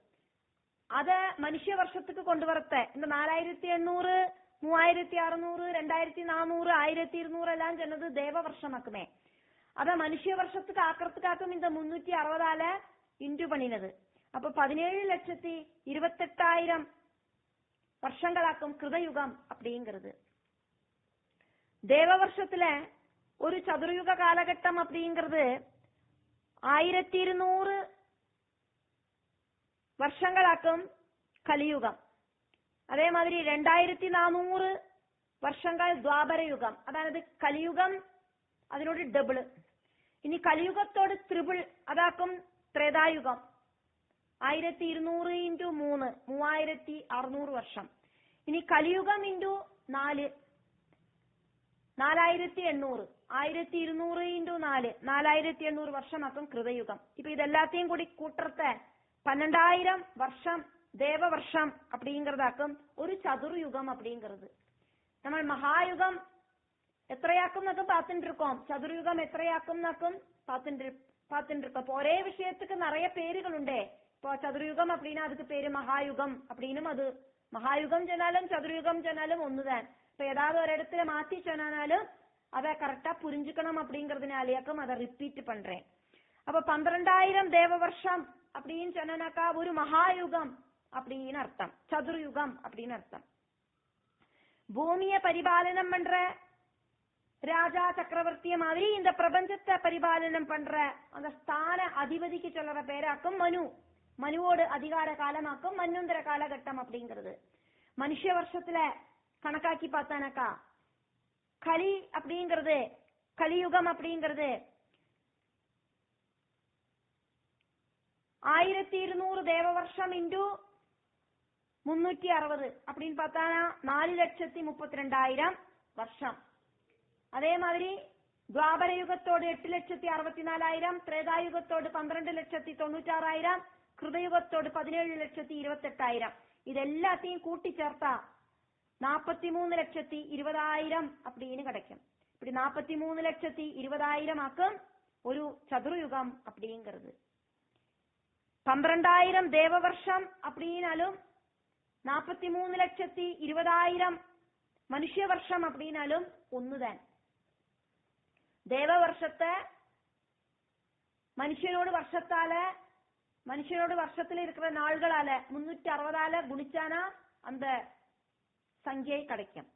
அத மனுஷ வருஷத்துக்கு கொண்டு வரத்த இந்த 4800 3600 2400 1200 எல்லாம் சொன்னது தேவ வருஷமாக்குமே. அத மனுஷ வருஷத்துக்கு ஆக்கிறதுக்காக்கும் இந்த 360 இன்டு பண்ணினது. அப்ப 17,28,000 வருஷங்களாக்கும் கிருதயுகம் அப்படிங்கிறது. தேவ வருஷத்துல ஒரு சதுர்யுக காலகட்டம் அப்படிங்கிறது 1200 வருஷங்களாக்கும் கலியுகம். அதே மாதிரி 2400 வருஷங்கள் துவாபரயுகம். அதாவது கலியுகம் அதனோட டபுள். இனி கலியுகத்தோடு ത്രിപിൾ அதாக்கும் திரேதாயுகம். 1200 × 3 3600 வருஷம். இனி கலியுகம் இன்டு 4 4800. 1200 × 4 4800 வருஷமாக்கும் கிருதயுகம். இப்ப இது எல்லாத்தையும் கூடி கூட்டுறத 12,000 வருஷம் தேவ வருஷம் அப்படிங்கறதாக்கும் ஒரு சதுர்யுகம் அப்படிங்கிறது. நம்ம மகாயுகம் எത്രയാക്കും பார்த்துட்டு இருக்கோம். சதுர்யுகம் எത്രയാக்கும் பார்த்துட்டு இருக்கோம். ஒரே விஷயத்துக்கு நிறைய பேர்கள் உண்டே. இப்போ சதுர்யுகம் அப்படின்னா அதுக்கு பேரு மகாயுகம் அப்படின்னும், அது மகாயுகம் சொன்னாலும் சதுர்யுகம் சொன்னாலும் ஒண்ணுதான். இப்ப ஏதாவது ஒரு இடத்துல மாத்தி சொன்னாலும் அதை கரெக்டா புரிஞ்சுக்கணும் அப்படிங்கறதுனாலயாக்கும் அதை ரிப்பீட் பண்றேன். அப்ப 12,000 தேவ வருஷம் அப்படின்னு சொன்னாக்கா ஒரு மகாயுகம் அப்படின்னு அர்த்தம், சதுர்யுகம் அப்படின்னு அர்த்தம். பூமிய பரிபாலனம் பண்ற ராஜா சக்கரவர்த்திய மாதிரி இந்த பிரபஞ்சத்தை பரிபாலனம் பண்ற அந்த ஸ்தான அதிபதிக்கு சொல்ற பேராக்கும் மனு. மனுவோடு அதிகார காலமாக்கும் மன்வந்தர காலகட்டம் அப்படிங்கிறது. மனுஷ வருஷத்துல கணக்காக்கி பார்த்தானாக்கா கலி அப்படிங்கிறது கலியுகம் அப்படிங்கிறது 1200 தேவ வருஷம் இன்டு 360 அப்படின்னு பார்த்தா 4,32,000 வருஷம். அதே மாதிரி துவாபர யுகத்தோடு 8,64,000, திரேதாயுகத்தோடு 12,96,000, கிருதயுகத்தோடு 17,28,000. இது எல்லாத்தையும் கூட்டி சேர்த்தா 43,20,000 அப்படின்னு கிடைக்கும். இப்படி 43,20,000 ஆக்கும் ஒரு சதுரயுகம் அப்படிங்கிறது. 12,000 தேவ வருஷம் அப்படின்னாலும் 43,20,000 மனுஷ வருஷம் அப்படின்னாலும் ஒண்ணுதான். தேவ வருஷத்தை மனுஷனோடு வருஷத்துல இருக்கிற நாள்களால 360 குணிச்சானா அந்த சங்கியை கிடைக்கும்.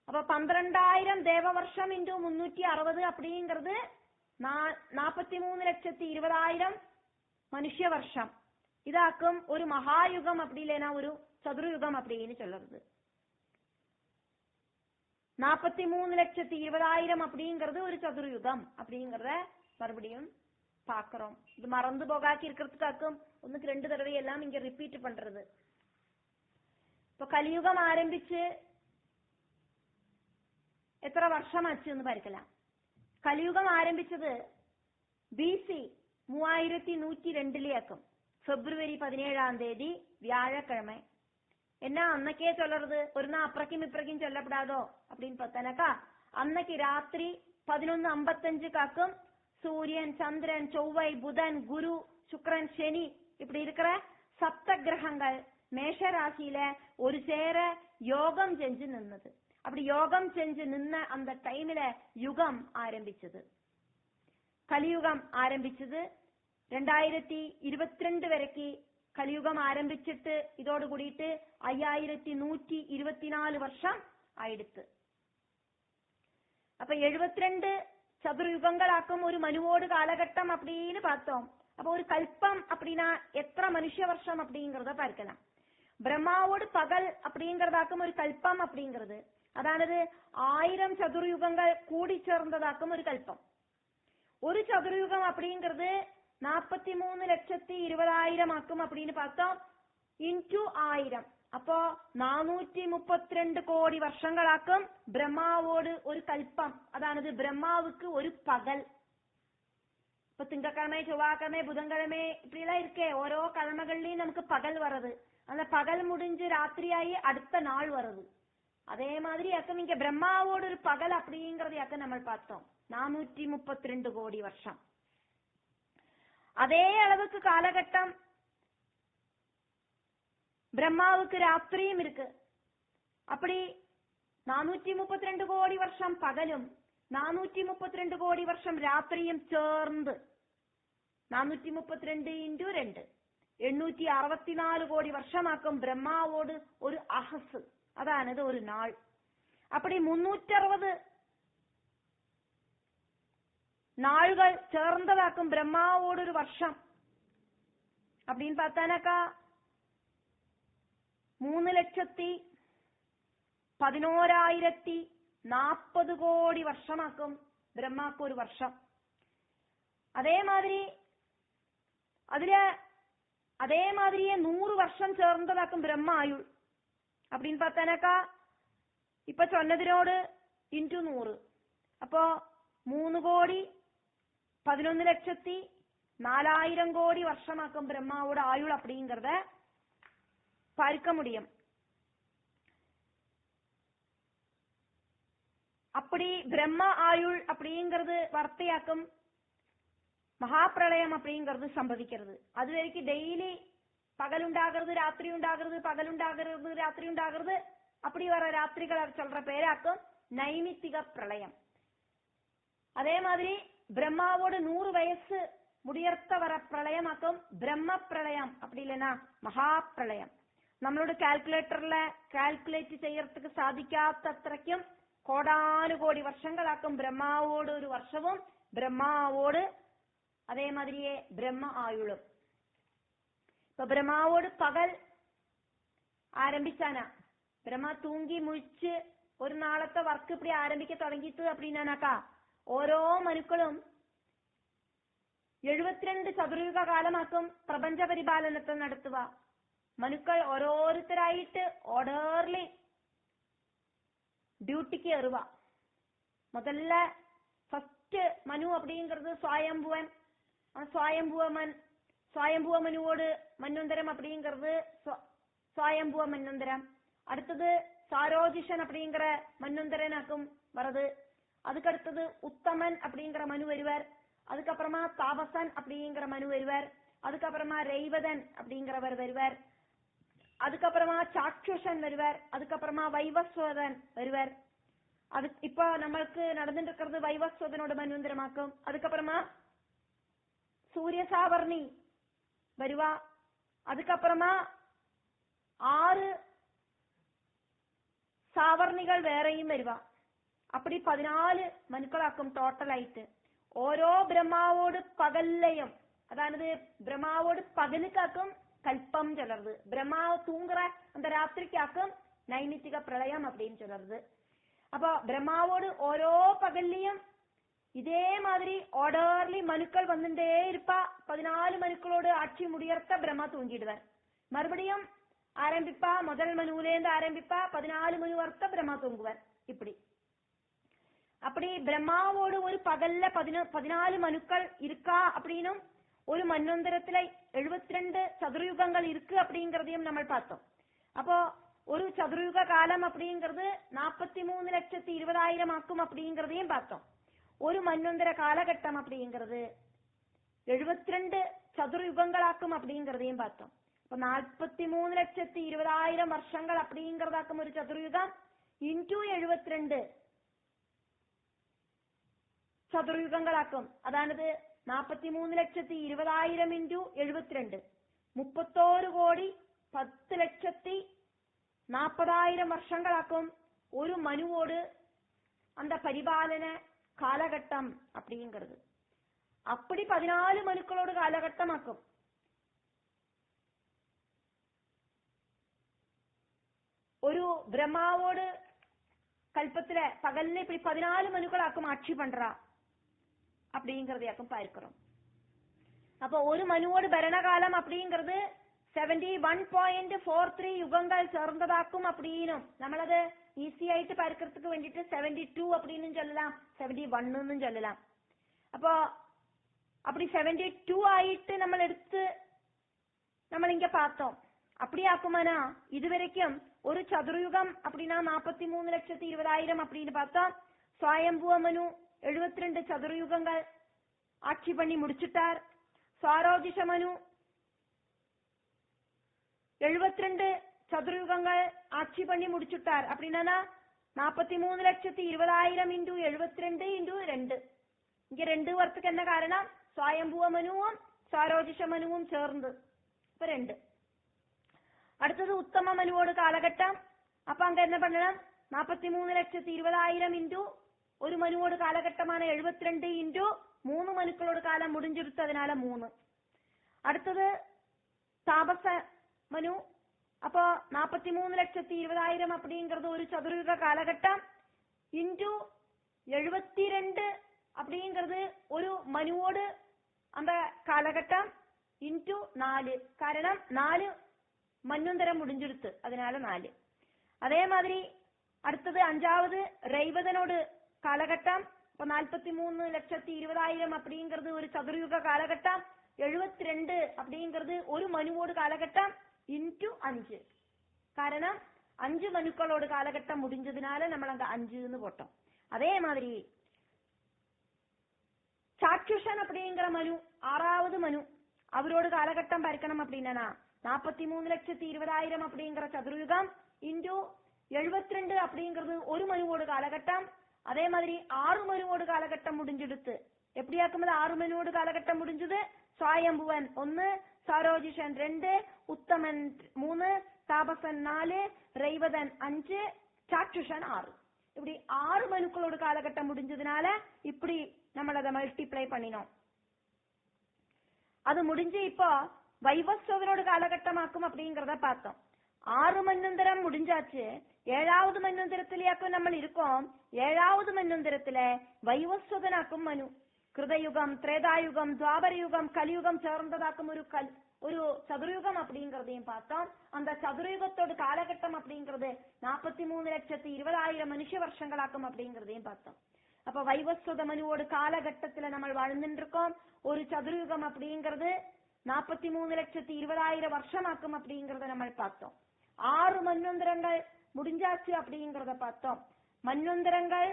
அப்ப 12,000 தேவ வருஷம் இன்டு 360 அப்படிங்கிறது 43,20,000 மனுஷ வருஷம். இதாக்கும் ஒரு மகாயுகம் அப்படி இல்லைன்னா ஒரு சதுரயுகம் அப்படின்னு சொல்றது. 43,20,000 அப்படிங்கிறது ஒரு சதுரயுகம் அப்படிங்கறத மறுபடியும் பாக்கிறோம். இது மறந்து போகாக்கி இருக்கிறதுக்காக்கும் 1க்கு 2 தடவை எல்லாம் இங்க ரிப்பீட் பண்றது. இப்ப கலியுகம் ஆரம்பிச்சு എത്ര വർഷമാച്ചു എന്ന് പാരിക്കലാം. കലിയുഗം ആരംഭിച്ചത് BC 3102 ഫെബ്രുവരി 17 വ്യാഴക്കിഴமை. എന്നാ അന്നക്കേ ചൊല്ലறது ഒരു നാൾ അപ്പുറക്കും ഇപ്പുറക്കും ചൊല്ലപ്പെടാതോ அப்படின்னு பார்த்தானாக்கா அன்னைக்கு ராத்திரி 11:55 சூரியன், சந்திரன், செவ்வாய், புதன், குரு, சுக்கிரன், சனி இப்படி இருக்கிற சப்த கிரகங்கள் மேஷ ராசியில ஒரு சேர யோகம் செஞ்சு நின்னது. அப்படி யோகம் செஞ்சு நின்ன அந்த டைம்ல யுகம் ஆரம்பிச்சது. கலியுகம் ஆரம்பிச்சது 2022 வரைக்கும் கலியுகம் ஆரம்பிச்சிட்டு இதோடு கூடிட்டு 5124 வருஷம் ஆயிடுத்து. அப்ப 72 சதுரயுகங்களாக்கும் ஒரு மனுவோடு காலகட்டம் அப்படின்னு பார்த்தோம். அப்ப ஒரு கல்பம் அப்படின்னா எத்தனை மனுஷ வருஷம் அப்படிங்கறத பார்க்கலாம். பிரம்மாவோடு பகல் அப்படிங்கறதாக்கும் ஒரு கல்பம் அப்படிங்கிறது அதானது 1000 சதுரயுகங்கள் கூடி சேர்ந்ததாக்கும் ஒரு கல்பம். ஒரு சதுரயுகம் அப்படிங்கிறது 43,20,000 ஆக்கும் அப்படின்னு பார்த்தோம். இன்டு 1000 அப்போ 432 கோடி வருஷங்களாக்கும் பிரம்மாவோடு ஒரு கல்பம். அதானது பிரம்மாவுக்கு ஒரு பகல். இப்ப திங்கக்கிழமை, செவ்வாய்க்கிழமை, புதன்கிழமை இப்படி எல்லாம் இருக்கே ஓரோ கிழமைகள்லயும் நமக்கு பகல் வர்றது. அந்த பகல் முடிஞ்சு ராத்திரியாயி அடுத்த நாள் வருது. அதே மாதிரி யாக்கும் இங்க பிரம்மாவோட ஒரு பகல் அப்படிங்கறது யாக்கும் நம்ம பார்த்தோம் 432 கோடி வருஷம். அதே அளவுக்கு காலகட்டம் பிரம்மாவுக்கு ராத்திரியும் இருக்கு. அப்படி 432 கோடி வருஷம் பகலும் 432 கோடி வருஷம் ராத்திரியும் சேர்ந்து 432 இன்டு 2 864 கோடி வருஷமாக்கும் பிரம்மாவோடு ஒரு அகசு. அதானது ஒரு நாள். அப்படி 360 நாள்கள் சேர்ந்ததாக்கும் பிரம்மாவோடு ஒரு வருஷம் அப்படின்னு பார்த்தானாக்கா 3,11,040 கோடி வருஷமாக்கும் பிரம்மாக்கு ஒரு வருஷம். அதே மாதிரியே 100 வருஷம் சேர்ந்ததாக்கும் பிரம்ம ஆயுள் அப்படின்னு பார்த்தானாக்கா இப்ப சொன்னതിനോട് ഇൻടു 100 அப்போ 3,11,04,000 கோடி வருஷமாக்கும் பிரம்மாவோட ஆயுள் அப்படிங்கறத பார்க்க முடியும். அப்படி பிரம்ம ஆயுள் அப்படிங்கிறது வார்த்தையாக்கும் மகாபிரளயம் அப்படிங்கிறது சம்பவிக்கிறது. அது வரைக்கும் டெய்லி பகல் உண்டாகிறது, ராத்திரி உண்டாகிறது, பகல் உண்டாகிறது, ராத்திரி உண்டாகிறது. அப்படி வர ராத்திரிகளை சொல்ற பேராக்கும் நைமித்திக பிரளயம். அதே மாதிரி பிரம்மாவோட 100 வயசு முடியர்த்த வர பிரளயமாக்கும் பிரம்ம பிரளயம். அப்படி இல்லைன்னா மகா பிரளயம். நம்மளோட கால்குலேட்டர்ல கால்குலேட் செய்யறதுக்கு சாதிக்காத்தത്രയ്ക്കും கோடானுகோடி வருஷங்களாக்கும் பிரம்மாவோடு ஒரு வருஷமும் பிரம்மாவோடு அதே மாதிரியே பிரம்ம ஆயுளும். இப்ப பிரம்மாவோடு பகல் ஆரம்பிச்சானா பிரம்மா தூங்கி முழிச்சு ஒரு நாளത്തെ വർക്ക് இப்படி ஆரம்பிக்க தொடங்கிட்டு அப்படின்னாக்கா ഓരോ മനുക്കളും 72 ചതുരയുഗ കാലമാക്കും പ്രപഞ്ച പരിപാലനത്തെ നടത്തുക. மனுக்கள் ஓரோருத்தராயிட்டு ஓர்டர்லி டியூட்டிக்கு ஏறுவா. முதல்ல ஃபர்ஸ்ட் மனு அப்படிங்கிறது சுவாயம்புவன். சுவாயம்புவ மனுவோடு மன்வந்தரம் அப்படிங்கிறது சுவாயம்புவ மன்வந்தரம். அடுத்தது சாரோஜிஷன் அப்படிங்கிற மன்வந்தரனாக்கும் வருது. அதுக்கு அடுத்தது உத்தமன் அப்படிங்கிற மனு வருவார். அதுக்கப்புறமா தாபசன் அப்படிங்கிற மனு வருவார். அதுக்கப்புறமா ரெய்வதன் அப்படிங்கிறவர் வருவார். அதுக்கப்புறமா சாட்சுஷன் வருவார். அதுக்கப்புறமா வைவஸ்வதன் வருவார். அது இப்ப நம்மளுக்கு நடந்துட்டு இருக்கிறது வைவஸ்வதனோட மன்வந்தரமாக்கும். அதுக்கப்புறமா சூரிய சாவர்ணி வருவா. அதுக்கப்புறமா 6 സാവർണികൾ വേറെയും വരുക. அப்படி 14 മനുക്കളാക്കും ടോട്ടലായിട്ട്. ഓരോ ബ്രഹ്മാവോട് പകല്ലയും, അതായത് ബ്രഹ്മാവോട് പകലുക്കാക്കും കൽപ്പം ചൊല്ലരുത്. ബ്രഹ്മാവ് തൂங்குற அந்த ராத்திரிக்காக்கும் நைமித்திக பிரளயம் அப்படின்னு சொல்றது. அப்போ பிரம்மாவோடு ஓரோ பகல்லையும் இதே மாதிரி ஆர்டர்லி மனுக்கள் வந்துட்டே இருப்பா. 14 மனுக்களோடு ஆட்சி முடியறத பிரம்மா தூங்கிடுவார். மறுபடியும் ஆரம்பிப்பா, முதல் மனுவிலேருந்து ஆரம்பிப்பா, 14 மனு வர்த்த பிரம்மா தூங்குவார். இப்படி அப்படி பிரம்மாவோடு ஒரு பகல்ல 14 மனுக்கள் இருக்கா அப்படின்னும் ஒரு மன்வந்தரத்துல 72 சதுரயுகங்கள் இருக்கு அப்படிங்கறதையும் நம்ம பார்த்தோம். அப்போ ஒரு சதுரயுக காலம் அப்படிங்கிறது 43,20,000 ஆக்கும் அப்படிங்கறதையும் பார்த்தோம். ஒரு மன்வந்தர காலகட்டம் அப்படிங்கிறது 72 சதுரயுகங்களாக்கும் அப்படிங்கறதையும் பார்த்தோம். அப்ப 43,20,000 വർഷങ്ങൾ அப்படிங்கறதாக்கும் ஒரு சதுரயுகம் இன்டூ 72 சதுரயுகங்களாக்கும். அதானது 43,20,000 இன்டூ 72 31,10,40,000 വർഷങ്ങളാക്കും ஒரு மனுவோடு அந்த பரிபாலன காலகட்டம் அப்படிங்கிறது. அப்படி 14 மனுக்களோடு காலகட்டமாக்கும். ஒரு பிரம்மாவோடு கல்பத்துல பகல்ல இப்படி 14 மனுக்களாக்கும் ஆட்சி பண்றா அப்படிங்கறதையாக்கும் பார்க்கிறோம். அப்போ ஒரு மனுவோடு பரணகாலம் அப்படிங்கிறது 71.43 யுகங்கள் சேர்ந்ததாக்கும் அப்படின்னும் നമ്മളത് ഈസി ആയിട്ട് பார்க்கிறதுக்கு വേണ്ടിட்டு 72 அப்படின்னு சொல்லலாம், 71 சொல்லலாம். அப்போ அப்படி 72 ஆயிட்டு நம்ம எடுத்து நம்ம இங்க பார்த்தோம். அப்படி ஆக்குமானா இதுவரைக்கும் ஒரு சதுரயுகம் அப்படின்னா 43,20,000 அப்படின்னு பார்த்தோம். சுவாயம்புவ மனு 72 சதுரயுகங்கள் ஆட்சி பண்ணி முடிச்சுட்டார். சாரோஜிஷ மனு 72 சதுரயுகங்கள் ஆட்சி பண்ணி முடிச்சுட்டார். அப்படின்னா 43,20,000 இன்டூ 72 இன்டூ 2. இங்க 2 வரத்துக்கு என்ன காரணம்? சுவாயம்புவ மனுவும் சாரோஜிஷ மனுவும் சேர்ந்து இப்ப 2. அடுத்தது உத்தம மனுவோடு காலகட்டம். அப்ப அங்க என்ன பண்ணணும்? 43,20,000 இன்டூ ஒரு மனுவோடு காலகட்டமான 72 இன்டூ 3 மனுக்களோடு காலம் முடிஞ்சிருத்ததுனால 3. அடுத்தது தாபச மனு. அப்போ 43,20,000 அப்படிங்கிறது ஒரு சதுரயுக காலகட்டம் இன்டூ 72 அப்படிங்கிறது ஒரு மனுவோடு அந்த காலகட்டம் இன்டூ 4. കാരണം 4 மன்வந்தரம் முடிஞ்சிருத்து, அதனால 4. அதே மாதிரி அடுத்தது 5வது ரெய்வதனோடு காலகட்டம். இப்ப 43,20,000 அப்படிங்கிறது ஒரு சதுரயுக காலகட்டம். 72 அப்படிங்கிறது ஒரு மனுவோடு காலகட்டம் இன்டூ 5. കാരണം 5 மனுக்களோடு காலகட்டம் முடிஞ்சதுனால நம்ம அங்க 5ன்னு போட்டோம். அதே மாதிரி சாட்சுஷன் அப்படிங்கிற மனு 6வது மனு, அவரோடு காலகட்டம் பார்க்கணும் அப்படின்னா 43,20,000 அப்படிங்கிற சதுரயுகம் இன்டூ 72 அப்படிங்கிறது ஒரு மனுவோடு காலகட்டம். அதே மாதிரி 6 மனுவோடு காலகட்டம் முடிஞ்செடுத்து எப்படியாக்கும் 6 மனுவோடு காலகட்டம் முடிஞ்சது. சுவாயம்புவன் 1, சாரோஜிஷன் 2, உத்தமன் 3, தாபசன் 4, ரெய்வதன் 5, சாட்சுஷன் 6. இப்படி 6 மனுக்களோடு காலகட்டம் முடிஞ்சதுனால இப்படி நம்ம அதை மல்டிப்ளை பண்ணினோம். அது முடிஞ்சு இப்போ வைவஸ்வதனோட காலகட்டமாக்கும் அப்படிங்கறத பார்த்தோம். 6 மன்வந்தரம் முடிஞ்சாச்சு. 7வது மன்வந்தரத்திலேயாக்கும் நம்ம இருக்கோம். 7வது மன்வந்தரத்துல வைவஸ்வதனாக்கும் மனு. கிருதயுகம், திரேதாயுகம், துவாபர யுகம், கலியுகம் சேர்ந்ததாக்கும் ஒரு சதுரயுகம் அப்படிங்கறதையும் பார்த்தோம். அந்த சதுரயுகத்தோட காலகட்டம் அப்படிங்கிறது 43,20,000 மனுஷ வருஷங்களாக்கும் அப்படிங்கறதையும் பார்த்தோம். அப்ப வைவஸ்வத மனுவோட காலகட்டத்துல நம்ம வாழ்ந்துட்டு இருக்கோம். ஒரு சதுரயுகம் அப்படிங்கிறது 43,20,000 வருஷமாக்கும் அப்படிங்கறத நம்ம பார்த்தோம். 6 மன்வந்தரங்கள் முடிஞ்சாச்சு அப்படிங்கறத பார்த்தோம். மன்வந்தரங்கள்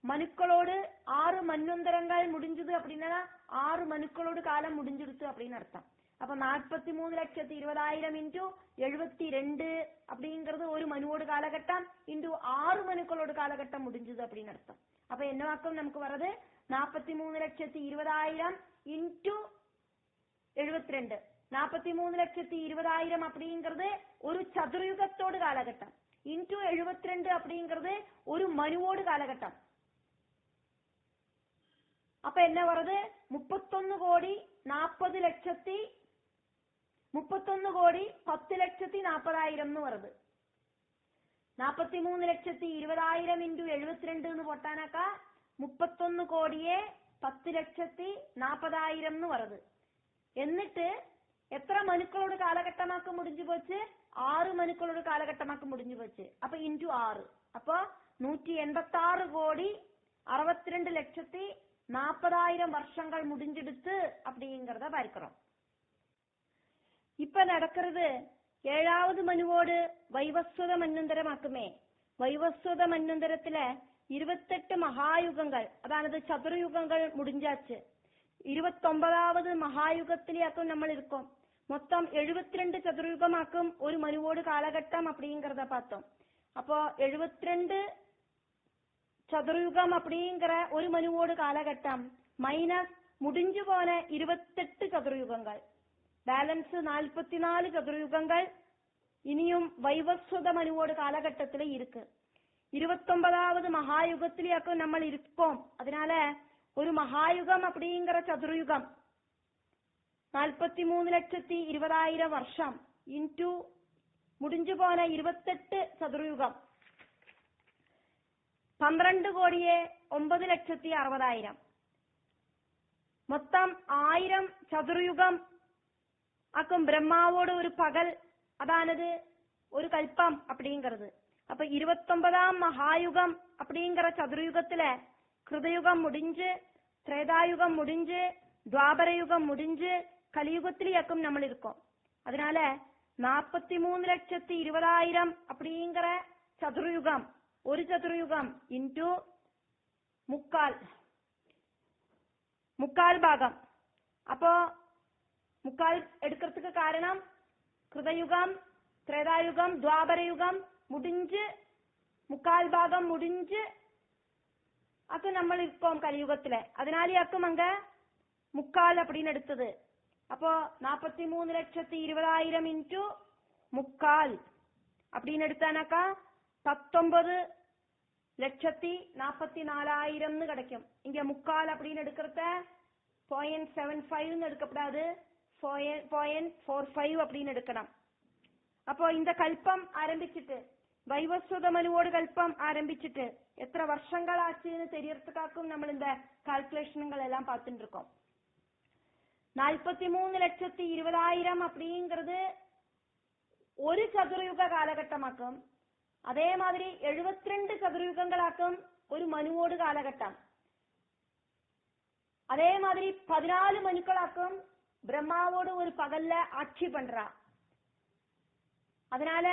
மனுக்களோடு 6 மன்வந்தரங்கள் முடிஞ்சது அப்படின்னா 6 மனுக்களோடு காலம் முடிஞ்சிடுச்சு அப்படின்னு அர்த்தம். அப்ப 43,20,000 இன்டூ 72 அப்படிங்கிறது ஒரு மனுவோட காலகட்டம் இன்டூ 6 மனுக்களோட காலகட்டம் முடிஞ்சது அப்படின்னு அர்த்தம். அப்ப என்னவாக்கம் நமக்கு வர்றது 43,20,000 இன்டூ 72. 43,20,000 அப்படிங்கிறது ஒரு சதுரயுகத்தோட காலகட்டம் இன்டூ 72 அப்படிங்கிறது ஒரு மனுவோடு காலகட்டம். அப்ப என்ன வருது 31,10,40,000 வருது. 43,20,000 இன்டூ 72 போட்டானாக்கா 31,10,40,000 வருது. എന്നിട്ട് എത്ര മനുക്കളോട് കാലഘട്ടമാക്കി മുടിഞ്ഞു പോച്ച് 6 മനുക്കളോട് കാലഘട്ടമാക്കി മുടിഞ്ഞു പോച്ച്. അപ്പൊ ഇൻറ്റു 6 അപ്പൊ 186,62,40,000 வருஷங்கள் முடிஞ்செடுத்து அப்படிங்கறத பார்க்கிறோம். இப்ப நடக்கிறது 7வது மனுவோடு வைவஸ்வத மன்வந்தரமாக்குமே. வைவஸ்வத மன்வந்தரத்துல 28 மகாயுகங்கள் அதாவது சதுரயுகங்கள் முடிஞ்சாச்சு. 29வது மகாயுகத்திலேயாக்கும் நம்ம இருக்கோம். மொத்தம் 72 சதுரயுகமாக்கும் ஒரு மனுவோடு காலகட்டம் அப்படிங்கறத பார்த்தோம். அப்போ 72 சதுரயுகம் அப்படிங்கிற ஒரு மனுவோடு காலகட்டம் மைனஸ் முடிஞ்சு போன 28 சதுரயுகங்கள் பேலன்ஸ் 44 சதுரயுகங்கள் இனியும் வைவஸ்வத மனுவோடு காலகட்டத்துல இருக்கு. 29வது மகாயுகத்திலேயாக்கும் நம்ம இருக்கோம். அதனால ஒரு மகாயுகம் அப்படிங்கிற சதுரயுகம் 43,20,000 வருஷம் இன்டூ முடிஞ்சு போன 28 சதுரயுகம் 12,09,60,000 மொத்தம் 1000 சதுரயுகம் ആക്കും ബ്രഹ്മാവോട് ഒരു പകൽ അതാണത് ഒരു കൽപ്പം அப்படிங்கிறது. அப்ப 29ஆம் மகாயுகம் அப்படிங்கிற சதுரயுகத்துல கிருதயுகம் முடிஞ்சு திரேதாயுகம் முடிஞ்சு துவாபரயுகம் முடிஞ்சு கலியுகத்திலேயாக்கும் நம்ம இருக்கோம். அதனால 43,20,000 அப்படிங்கிற சதுரயுகம் ஒரு சதுரயுகம் இன்டூ முக்கால் பாகம். அப்போ முக்கால் எடுக்கிறதுக்கு காரணம் கிருதயுகம் திரேதாயுகம் துவாபரயுகம் முடிஞ்சு முக்கால் பாகம் முடிஞ்சு அது நம்ம இருக்கோம் கலியுகத்துல. அதனாலயாக்கும் அங்க முக்கால் அப்படின்னு எடுத்தது. அப்போ 43,20,000 இன்டூ முக்கால் அப்படின்னு எடுத்தானாக்கா 19,44,000 கிடைக்கும். இங்க முக்கால் அப்படின்னு எடுக்கிறத 0.75 எடுக்கப்படாது 0.45 அப்படின்னு எடுக்கணும். அப்போ இந்த கல்பம் ஆரம்பிச்சுட்டு வைவஸ்வத மனுவோடு கல்பம் ஆரம்பிச்சுட்டு எத்தனை வருஷங்கள் ஆச்சுன்னு தெரியறதுக்காக்கும் நம்ம இந்த கால்குலேஷன்கள் எல்லாம் பார்த்துட்டு இருக்கோம். 43,20,000 அப்படிங்கிறது ஒரு சதுரயுக காலகட்டமாக்கும். அதே மாதிரி 72 சதுரயுகங்களாக்கும் ஒரு மனுவோடு காலகட்டம். அதே மாதிரி 14 மனுக்களாக்கும் பிரம்மாவோடு ஒரு பகல்ல ஆட்சி பண்றா. அதனால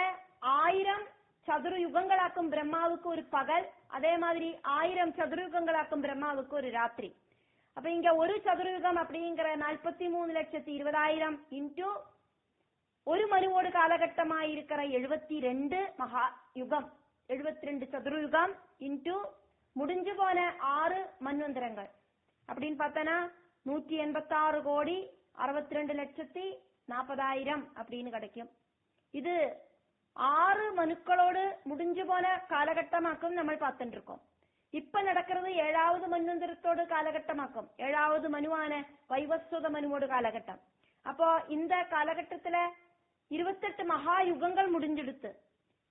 1000 சதுரயுகங்களாக்கும் பிரம்மாவுக்கு ஒரு பகல். அதே மாதிரி 1000 சதுரயுகங்களாக்கும் பிரம்மாவுக்கு ஒரு ராத்திரி. அப்ப இங்க ஒரு சதுரயுகம் அப்படிங்கிற 43,20,000 இன்டூ ஒரு மனுவோடு காலகட்டமாயிருக்கிற 72 மகாயுகம் 72 சதுரயுகம் இன்டூ முடிஞ்சு போன 6 மன்வந்தரங்கள் அப்படின்னு பார்த்தனா 186,62,40,000 அப்படின்னு கிடைக்கும். இது 6 மனுக்களோடு முடிஞ்சு போன காலகட்டமாக்கும் நம்ம பார்த்துட்டு இருக்கோம். இப்ப நடக்கிறது 7வது மன்வந்தரத்தோடு காலகட்டமாக்கும். 7வது மனுவான வைவஸ்வத மனுவோடு காலகட்டம். அப்போ இந்த காலகட்டத்துல 28 மகாயுகங்கள் முடிஞ்செடுத்து.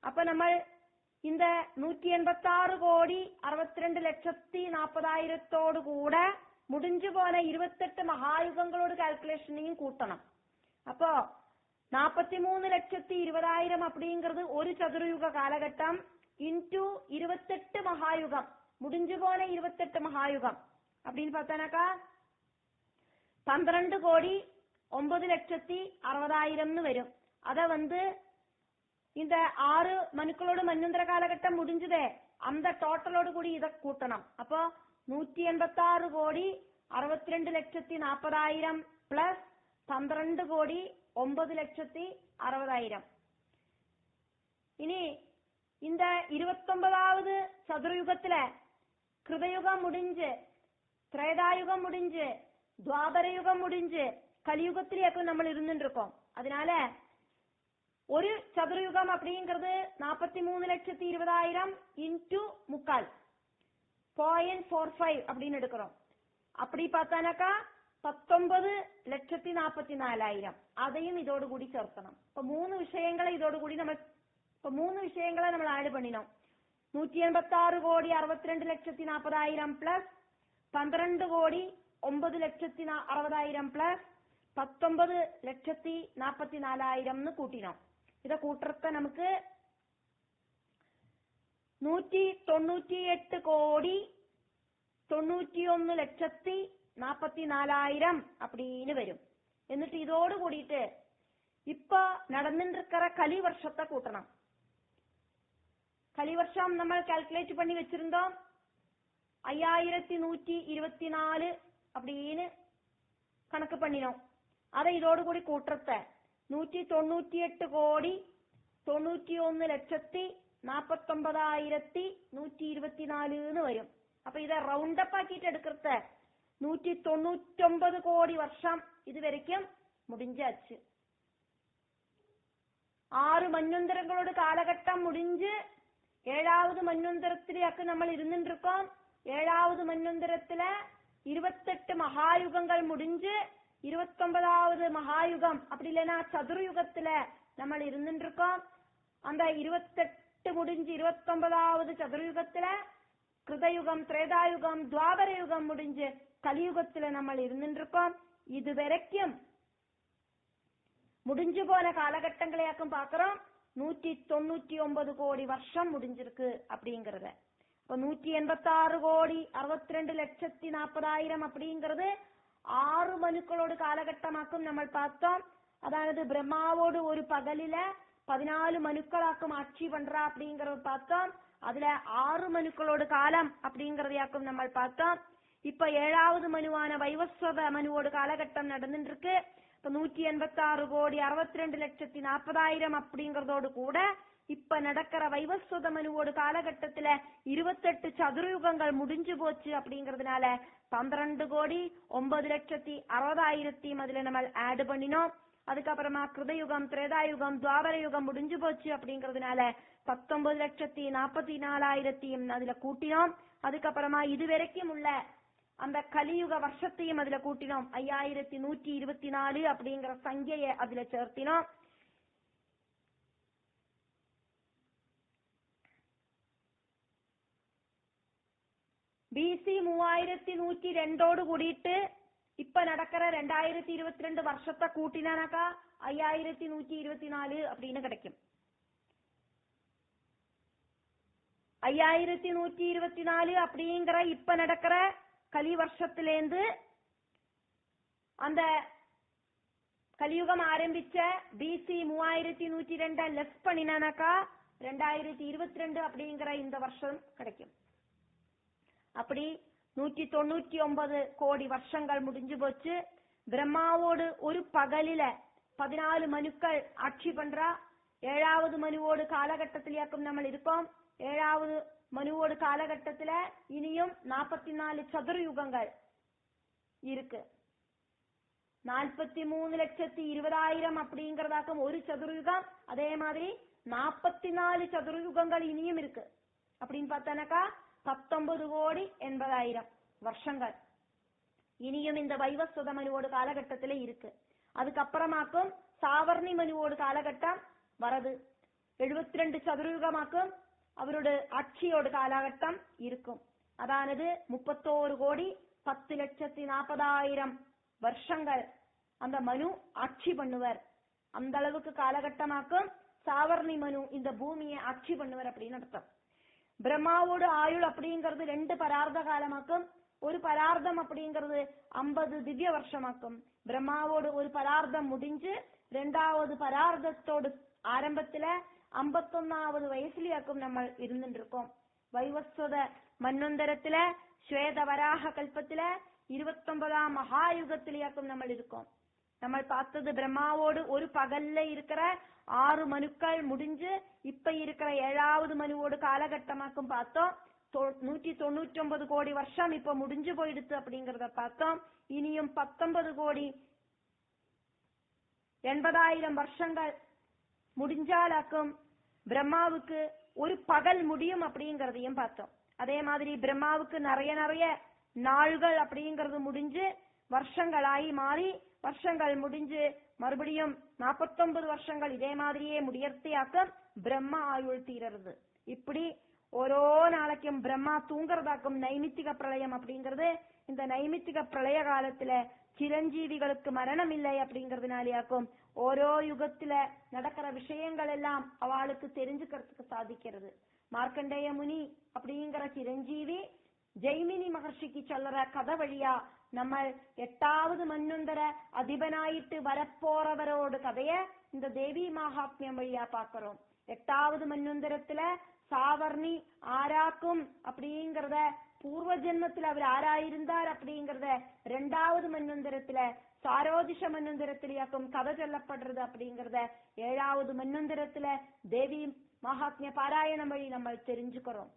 அப்ப நம்ம இந்த 186,62,40,000 கூட முடிஞ்சு போன 28 மகாயுகங்களோட கால்குலேஷனையும் கூட்டணும். அப்போ 43,20,000 அப்படிங்கிறது ஒரு சதுரயுக காலகட்டம் இன்டூ 28 மகாயுகம், முடிஞ்சு போன 28 மகாயுகம் அப்படின்னு பார்த்தானாக்கா 12,09,60,000 வரும். அத இந்த 6 மனுக்களோட மன்வந்தர காலகட்டம் முடிஞ்சதே அந்த டோட்டலோடு கூடி இதை கூட்டணும். அப்போ 186,62,40,000 பிளஸ் 12,09,60,000. இனி இந்த 29வது சதுரயுகத்துல கிருதயுகம் முடிஞ்சு, திரேதாயுகம் முடிஞ்சு, துவாபர யுகம் முடிஞ்சு, கலியுகத்திலேயும் நம்ம இருந்துட்டு இருக்கோம். அதனால ஒரு சதுரயுகம் அப்படிங்கிறது 43,20,000 இன்டூ 3/4 0.45 அப்படின்னு எடுக்கிறோம். அப்படி பார்த்தானாக்கா 19,44,000 அதையும் இதோடு கூடி சேர்த்தணும். இப்ப 3 விஷயங்களை இதோடு கூடி நம்ம ஆட் பண்ணினோம். 186,62,40,000 பிளஸ் 12,09,60,000 பிளஸ் 19,44,000 கூட்டினோம். இத கூட்டுறத நமக்கு 198,91,44,000 அப்படின்னு வரும். എന്നിട്ട് இதோடு கூடிட்டு இப்ப நடந்துட்டு இருக்கிற கலி வருஷத்தை கூட்டணும். கலி வருஷம் நம்ம கால்குலேட் பண்ணி வச்சிருந்தோம் 5124 அப்படின்னு கணக்கு பண்ணினோம். அதை இதோடு கூடி கூட்டுறத 198,91,49,124 വരും. അപ്പൊ ഇത് റൗണ്ട് അപ്പ് ആക്കിയിട്ട് എടുക്കത്ത 199 കോടി വർഷം ഇതുവരയ്ക്കും മുടിഞ്ചാச்சு. 6 മന്വന്തരങ്ങളോട് കാലഘട്ടം മുടിஞ்சு 7வது மன்வந்தரத்திலேக்கு நம்ம இருந்துட்டு இருக்கோம். 7வது மன்வந்தரத்துல 28 மகாயுகங்கள் முடிஞ்சு 29வது மகாயுகம் அப்படி இல்லைன்னா சதுரயுகத்துல நம்ம இருந்துட்டு இருக்கோம். அந்த 28 முடிஞ்சு 29வது சதுரயுகத்துல கிருதயுகம், திரேதாயுகம், துவாபர யுகம் முடிஞ்சு கலியுகத்துல நம்ம இருந்துட்டு இருக்கோம். இது வரைக்கும் முடிஞ்சு போன காலகட்டங்களையாக்கும் பாக்குறோம். 199 கோடி வருஷம் முடிஞ்சிருக்கு அப்படிங்கறத. இப்ப 186,62,40,000 அப்படிங்கிறது 6 மனுக்களோடு காலகட்டமாக்கும் நம்ம பார்த்தோம். அதாவது பிரம்மாவோடு ஒரு பகலில 14 மனுக்களாக்கும் ஆட்சி பண்றா அப்படிங்கறத பார்த்தோம். அதுல 6 மனுக்களோடு காலம் அப்படிங்கறதையாக்கும் நம்ம பார்த்தோம். இப்ப 7வது மனுவான வைவஸ்வத மனுவோடு காலகட்டம் நடந்துட்டு இருக்கு. இப்ப 186,62,40,000 அப்படிங்கறதோடு கூட இப்ப நடக்கிற வைவஸ்வத மனுவோடு காலகட்டத்துல 28 சதுரயுகங்கள் முடிஞ்சு போச்சு. அப்படிங்கறதுனால 12,09,60,000 அதுல நம்ம ஆட் பண்ணினோம். அதுக்கப்புறமா கிருதயுகம், திரேதாயுகம், துவாபர யுகம் முடிஞ்சு போச்சு. அப்படிங்கறதுனால 19,44,000 அதுல கூட்டினோம். அதுக்கப்புறமா இதுவரைக்கும் உள்ள அந்த கலியுக வருஷத்தையும் அதுல கூட்டினோம். 5124 அப்படிங்கிற சங்கையை அதுல சேர்த்தினோம். பிசி 3102 கூடிட்டு இப்ப நடக்கிற 2022 வருஷத்தை கூட்டினாக்கா 5124 அப்படின்னு கிடைக்கும். 5124 அப்படிங்கிற இப்ப நடக்கிற கலி வருஷத்திலேந்து அந்த கலியுகம் ஆரம்பிச்ச பிசி 3102 லெஸ் பண்ணினாக்கா 2022 அப்படிங்கிற இந்த வருஷம் கிடைக்கும். அப்படி 199 கோடி வருஷங்கள் முடிஞ்சு போச்சு. பிரம்மாவோடு ஒரு பகலில 14 மனுக்கள் ஆட்சி பண்றா. 7வது மனுவோடு காலகட்டத்திலேயாக்கும் நம்ம இருக்கோம். 7வது மனுவோடு காலகட்டத்துல இனியும் 44 சதுரயுகங்கள் இருக்கு. 43,20,000 அப்படிங்கறதாக்கும் ஒரு சதுரயுகம். அதே மாதிரி 44 சதுரயுகங்கள் இனியும் இருக்கு. அப்படின்னு பார்த்தானாக்கா 19,80,000 வருஷங்கள் இனியும் இந்த வைவஸ்வத மனுவோடு காலகட்டத்திலே இருக்கு. அதுக்கப்புறமாக்கும் சாவர்ணி மனுவோடு காலகட்டம் வரது. 72 சதுரயுகமாக்கும் அவரோட ஆட்சியோட காலகட்டம் இருக்கும். அதானது 31,10,40,000 வருஷங்கள் அந்த மனு ஆட்சி பண்ணுவர். அந்த அளவுக்கு காலகட்டமாக்கும் சாவர்ணி மனு இந்த பூமியை ஆட்சி பண்ணுவர் அப்படின்னு அர்த்தம். பிரம்மாவோட ஆயுள் அப்படிங்கிறது 2 பரார்த்த காலமாக்கும். ஒரு பரார்த்தம் அப்படிங்கிறது 50 திவ்ய வருஷமாக்கும். பிரம்மாவோடு ஒரு பரார்த்தம் முடிஞ்சு 2வது பரார்த்தத்தோடு ஆரம்பத்துல 51வது வயசுலயாக்கும் நம்ம இருந்துட்டு இருக்கோம். வைவஸ்வத மன்வந்தரத்துல ஸ்வேத வராக கல்பத்துல 29ஆம் மகாயுகத்திலேயாக்கும் நம்ம இருக்கோம். நம்ம பார்த்தது பிரம்மாவோடு ஒரு பகல்ல இருக்கிற 6 மனுக்கள் முடிஞ்சு இப்ப இருக்கிற 7வது மனுவோடு காலகட்டமாக்கும் பார்த்தோம். 199 கோடி வருஷம் இப்ப முடிஞ்சு போயிடுச்சு அப்படிங்கறத பார்த்தோம். இனியும் 19 கோடி 80,000 வருஷங்கள் முடிஞ்சாலாக்கும் பிரம்மாவுக்கு ஒரு பகல் முடியும் அப்படிங்கறதையும் பார்த்தோம். அதே மாதிரி பிரம்மாவுக்கு நிறைய நாள்கள் அப்படிங்கறது முடிஞ்சு வருஷங்களாகி மாறி வருஷங்கள் முடிஞ்சு மறுபடியும் 49 வருஷங்கள் இதே மாதிரியே முடியறதையாக்கும் பிரம்மா ஆயுள் தீரறது. இப்படி ஓரோ நாளைக்கும் பிரம்மா தூங்குறதாக்கும் நைமித்திக பிரளயம் அப்படிங்கறது. இந்த நைமித்திக பிரளய காலத்துல சிரஞ்சீவிகளுக்கு மரணம் இல்லை அப்படிங்கறதுனாலயாக்கும் ஓரோ யுகத்துல நடக்கிற விஷயங்கள் எல்லாம் அவளுக்கு தெரிஞ்சுக்கிறதுக்கு சாதிக்கிறது. மார்க்கண்டேய முனி அப்படிங்கிற சிரஞ்சீவி ஜெய்மினி மகர்ஷிக்கு சொல்ற கதை வழியா நம்ம 8வது மன்வந்தர அதிபனாயிட்டு வரப்போறவரோட கதைய இந்த தேவி மகாத்மியம் வழியா பாக்கிறோம். 8வது மன்வந்தரத்துல சாவர்ணி ஆராக்கும் அப்படிங்கறத பூர்வ ஜென்மத்துல அவர் ஆராயிருந்தார் அப்படிங்கறத 2வது மன்வந்தரத்துல சாரோதிஷ மன்வந்தரத்திலேயாக்கும் கதை சொல்லப்படுறது அப்படிங்கறத 7வது மன்வந்தரத்துல தேவி மகாத்மிய பாராயணம் வழி நம்ம தெரிஞ்சுக்கிறோம்.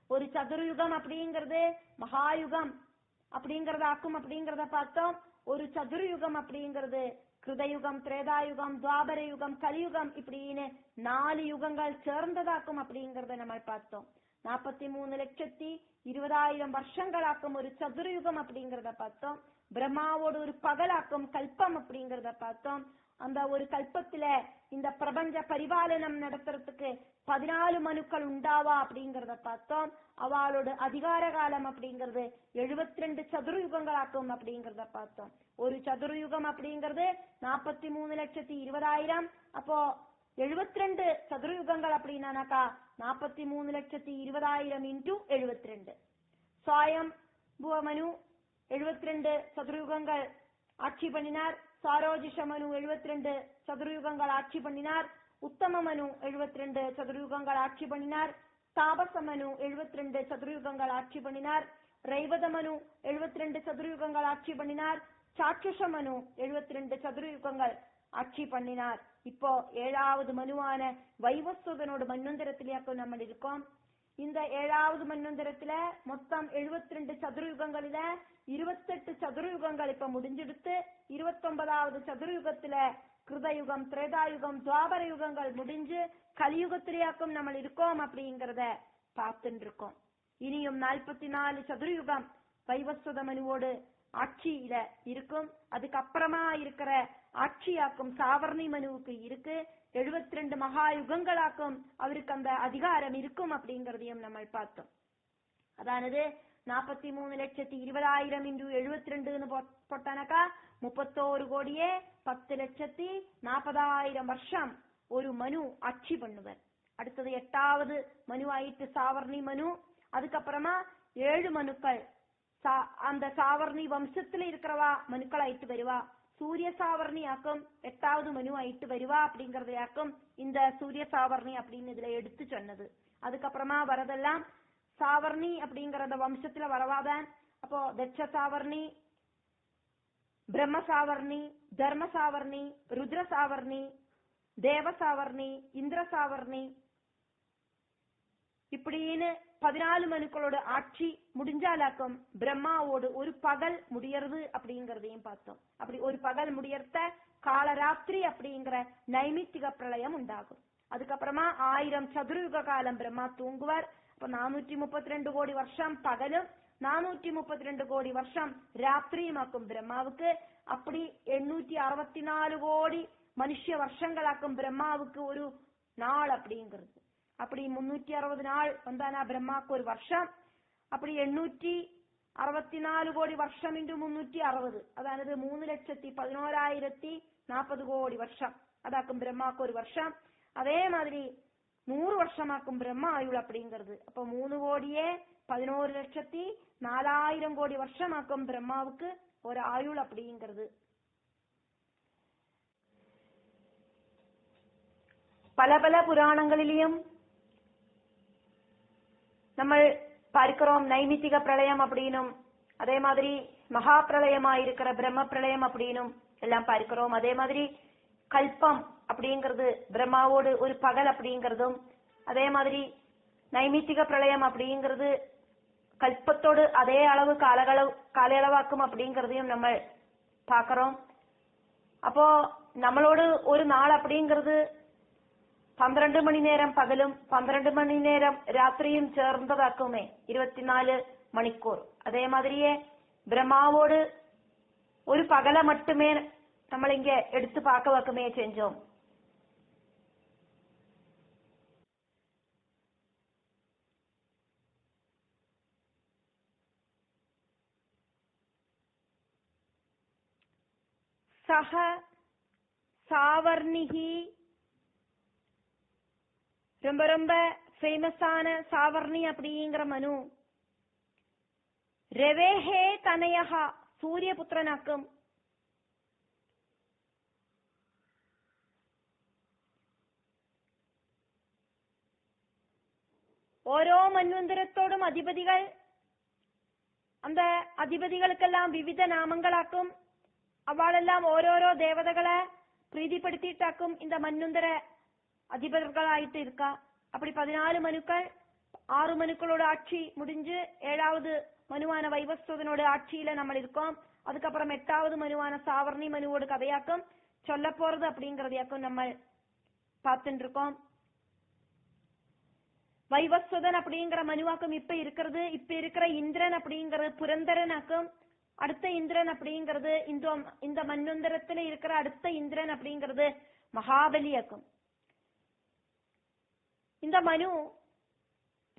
ஒரு சதுர்யுகம் அப்படிங்கறது மகாயுகம் அப்படிங்கறதாக்கும் அப்படிங்கறத பார்த்தோம். ஒரு சதுர்யுகம் அப்படிங்கிறது கிருதயுகம், திரேதாயுகம், துவாபர யுகம், கலியுகம் இப்படின்னு 4 யுகங்கள் சேர்ந்ததாக்கும் அப்படிங்கறத நம்ம பார்த்தோம். 43,20,000 வருஷங்களாக்கும் ஒரு சதுர்யுகம் அப்படிங்கறத பார்த்தோம். பிரம்மாவோட ஒரு பகலாக்கும் கல்பம் அப்படிங்கறத பார்த்தோம். அந்த ஒரு கல்பத்துல இந்த பிரபஞ்ச பரிபாலனம் நடத்துறதுக்கு 14 மனுக்கள் உண்டாவா அப்படிங்கறத பார்த்தோம். அவளோட அதிகார காலம் அப்படிங்கிறது 72 சதுர்யுகங்களாக்கும் அப்படிங்கறத பார்த்தோம். ஒரு சதுர்யுகம் அப்படிங்கிறது 43,20,000. அப்போ 72 சதுர்யுகங்கள் அப்படின்னாக்கா 43,20,000 இன்டூ 72. சாயம் மனு 72 சதுர்யுகங்கள் ஆட்சி பண்ணினார். சாரோஜிஷ மனு 72 சதுர்யுகங்கள் ஆட்சி பண்ணினார். உத்தம மனு 72 சதுர்யுகங்கள் ஆட்சி பண்ணினார். தாபச மனு 72 சதுர்யுகங்கள் ஆட்சி பண்ணினார். ரைவத மனு 72 சதுர்யுகங்கள் ஆட்சி பண்ணினார். சாட்சுஷ மனு 72 சதுர்யுகங்கள் ஆட்சி பண்ணினார். இப்போ 7வது மனுவான வைவஸ்வதனோட மன்வந்தரத்திலேயாக்கும் நம்ம இருக்கோம். இந்த 7வது மன்வந்தரத்துல மொத்தம் 72 சதுர்யுகங்களில 28 சதுர்யுகங்கள் இப்ப முடிஞ்செடுத்து 29வது சதுர்யுகத்துல கிருதயுகம், திரேதாயுகம், துவாபர யுகங்கள் முடிஞ்சு கலியுகத்திலேயாக்கும் நம்ம இருக்கோம் அப்படிங்கறத பார்த்துட்டு இருக்கோம். இனியும் 44 சதுர்யுகம் வைவஸ்வத மனுவோடு ஆட்சியில இருக்கும். அதுக்கப்புறமா இருக்கிற ஆட்சியாக்கும் சாவர்ணி மனுவுக்கு இருக்கு. 72 மகா யுகங்களாக்கும் அவருக்கு அந்த அதிகாரம் இருக்கும் அப்படிங்கறதையும் நம்ம பார்த்தோம். அதானது 43,20,000 இன்டு 72 போட்டானாக்கா 31,10,40,000 வருஷம் ஒரு மனு ஆட்சி பண்ணுவர். அடுத்தது 8வது மனு ஆயிட்டு சாவர்ணி மனு. அதுக்கப்புறமா 7 மனுக்கள் அந்த சாவர்ணி வம்சத்துல இருக்கிறவா மனுக்கள் ஆயிட்டு வருவா. சூரிய சாவர்ணி ஆக்கும் 8வது மனு ஆயிட்டு வருவா அப்படிங்கறதையாக்கும் இந்த சூரிய சாவர்ணி அப்படின்னு இதுல எடுத்து சொன்னது. அதுக்கப்புறமா வரதெல்லாம் சாவர்ணி அப்படிங்கறத வம்சத்துல வரவாதான். அப்போ தட்ச சாவர்ணி, பிரம்ம சாவர்ணி, தர்ம சாவர்ணி, ருத்ர சாவர்ணி, தேவ சாவர்ணி, இந்திர சாவர்ணி இப்படின்னு 14 மனுக்களோட ஆட்சி முடிஞ்சாலாக்கும் பிரம்மாவோடு ஒரு பகல் முடியறது அப்படிங்கறதையும் பார்த்தோம். அப்படி ஒரு பகல் முடியறத காலராத்திரி அப்படிங்கிற நைமித்திக பிரளயம் உண்டாகும். அதுக்கப்புறமா 1000 சதுர்யுக காலம் பிரம்மா தூங்குவார். அப்ப 432 கோடி வருஷம் பகலும் 432 கோடி வருஷம் ராத்திரியுமாக்கும் பிரம்மாவுக்கு. அப்படி 864 கோடி மனுஷ வருஷங்களாக்கும் பிரம்மாவுக்கு ஒரு நாள் அப்படிங்கிறது. அப்படி 360 நாள் வந்தானா பிரம்மாவுக்கு ஒரு வருஷம். அப்படி 64 கோடி வருஷம் இன்டு 360, அதாவது 3,11,040 கோடி வருஷம் அதாக்கும் பிரம்மாக்கு ஒரு வருஷம். அதே மாதிரி 100 வருஷமாக்கும் பிரம்மா ஆயுள் அப்படிங்கிறது. அப்போ 3,11,04,000 கோடி வருஷமாக்கும் பிரம்மாவுக்கு ஒரு ஆயுள் அப்படிங்கிறது. பல பல புராணங்களிலும் நம்ம பார்க்கிறோம் நைமித்திக பிரளயம் அப்படின்னும், அதே மாதிரி மகா பிரளயமா இருக்கிற பிரம்ம பிரளயம் அப்படின்னும் எல்லாம் பார்க்கிறோம். அதே மாதிரி கல்பம் அப்படிங்கிறது பிரம்மாவோடு ஒரு பகல் அப்படிங்கிறதும், அதே மாதிரி நைமித்திக பிரளயம் அப்படிங்கிறது கல்பத்தோடு அதே அளவு காலையளவாக்கும் அப்படிங்கிறதையும் நம்ம பார்க்கிறோம். அப்போ நம்மளோடு ஒரு நாள் அப்படிங்கிறது 12 மணி நேரம் பகலும் 12 மணி நேரம் ராத்திரியும் சேர்ந்ததாக்குமே 24 மணிக்கூர். அதே மாதிரியே பிரம்மாவோடு ஒரு பகலை மட்டுமே நம்ம இங்க எடுத்து பார்க்க வைக்குமே செஞ்சோம். சஹ சாவர்ணிகி, ரொம்ப ரொம்ப ஃபேமஸான சாவர்ணி அப்படிங்கிற மனு ரவேஹே தனயஹா சூரியபுத்திரனாக்கும். ഓരോ മന്വന്തരത്തോടും അധിപതികൾ அந்த அதிபதிகளுக்கெல்லாம் விவித நாமங்களாக்கும். அவளெல்லாம் ஓரோரோ தேவதைகளை பிரீதிப்படுத்திட்டாக்கும் இந்த மன்வந்தர அதிபர்களாயிட்டு இருக்கா. அப்படி 14 மனுக்கள், 6 மனுக்களோட ஆட்சி முடிஞ்சு 7வது மனுவான வைவஸ்வதனோட ஆட்சியில நம்ம இருக்கோம். அதுக்கப்புறம் 8வது மனுவான சாவர்ணி மனுவோட கதையாக்கும் சொல்ல போறது அப்படிங்கறதையாக்கும் நம்ம பார்த்துட்டு இருக்கோம். வைவஸ்வதன் அப்படிங்கிற மனுவாக்கும் இப்ப இருக்கிற இந்திரன் அப்படிங்கிறது புரந்தரனாக்கும். அடுத்த இந்திரன் அப்படிங்கிறது இந்த மன்வந்தரத்துல இருக்கிற அடுத்த இந்திரன் அப்படிங்கிறது மகாபலியாக்கும். இந்த மனு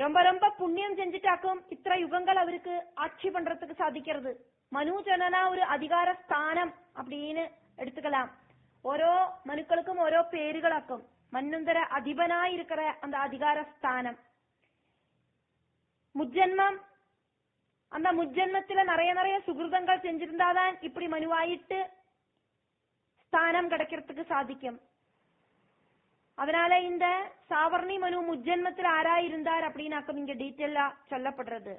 ரொம்ப ரொம்ப புண்ணியம் செஞ்சுட்டாக்கும் இத்தனை யுகங்கள் அவருக்கு ஆட்சி பண்றதுக்கு சாதிக்கிறது. மனு சொன்னா ஒரு அதிகார ஸ்தானம் அப்படின்னு எடுத்துக்கலாம். ஓரோ மனுக்களுக்கும் ஓரோ பேருகளாக்கும். மன்வந்தர அதிபனாய் இருக்கிற அந்த அதிகார ஸ்தானம் முஜ்ஜன்மம். அந்த முஜ்ஜன்மத்துல நிறைய சுகிருதங்கள் செஞ்சிருந்தாதான் இப்படி மனுவாயிட்டு ஸ்தானம் கிடைக்கிறதுக்கு சாதிக்கும். அதனால இந்த சாவர்ணி மனு முஜ்ஜன்மத்தில் ஆராயிருந்தார் அப்படின்னாக்கும் இங்க டீட்டெயிலா சொல்லப்படுறது.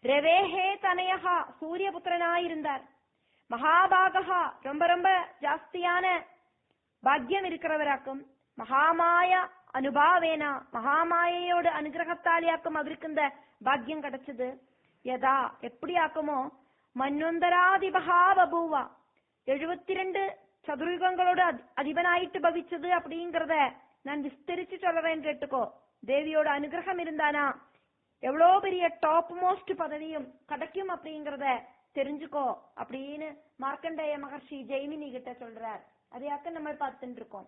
ரவேஹே தனயஹா சூரியபுத்திரனாயிருந்தார். மகாபாகா ரொம்ப ரொம்ப ஜாஸ்தியான பாக்கியம் இருக்கிறவராக்கும். மகாமாய அனுபாவேனா மகாமாயோட அனுகிரகத்தாலியாக்கும் அவருக்கு இந்த பாக்கியம் கிடைச்சது. யதா எப்படி ஆக்குமோ மன்வந்தராதிபகா பபூவா 72 சதுர்யுகங்களோட அதிபனாயிட்டு பவிச்சது அப்படிங்கறத நான் விஸ்தரிச்சு சொல்றேன் கேட்டுக்கோ. தேவியோட அனுகிரகம் இருந்தானா எவ்வளோ பெரிய டாப் மோஸ்ட் பதவியும் கிடைக்கும் அப்படிங்கறத தெரிஞ்சுக்கோ அப்படின்னு மார்க்கண்டேய மகர்ஷி ஜெய்மினி கிட்ட சொல்றார். அதையாக்க நம்ம பார்த்துட்டு இருக்கோம்.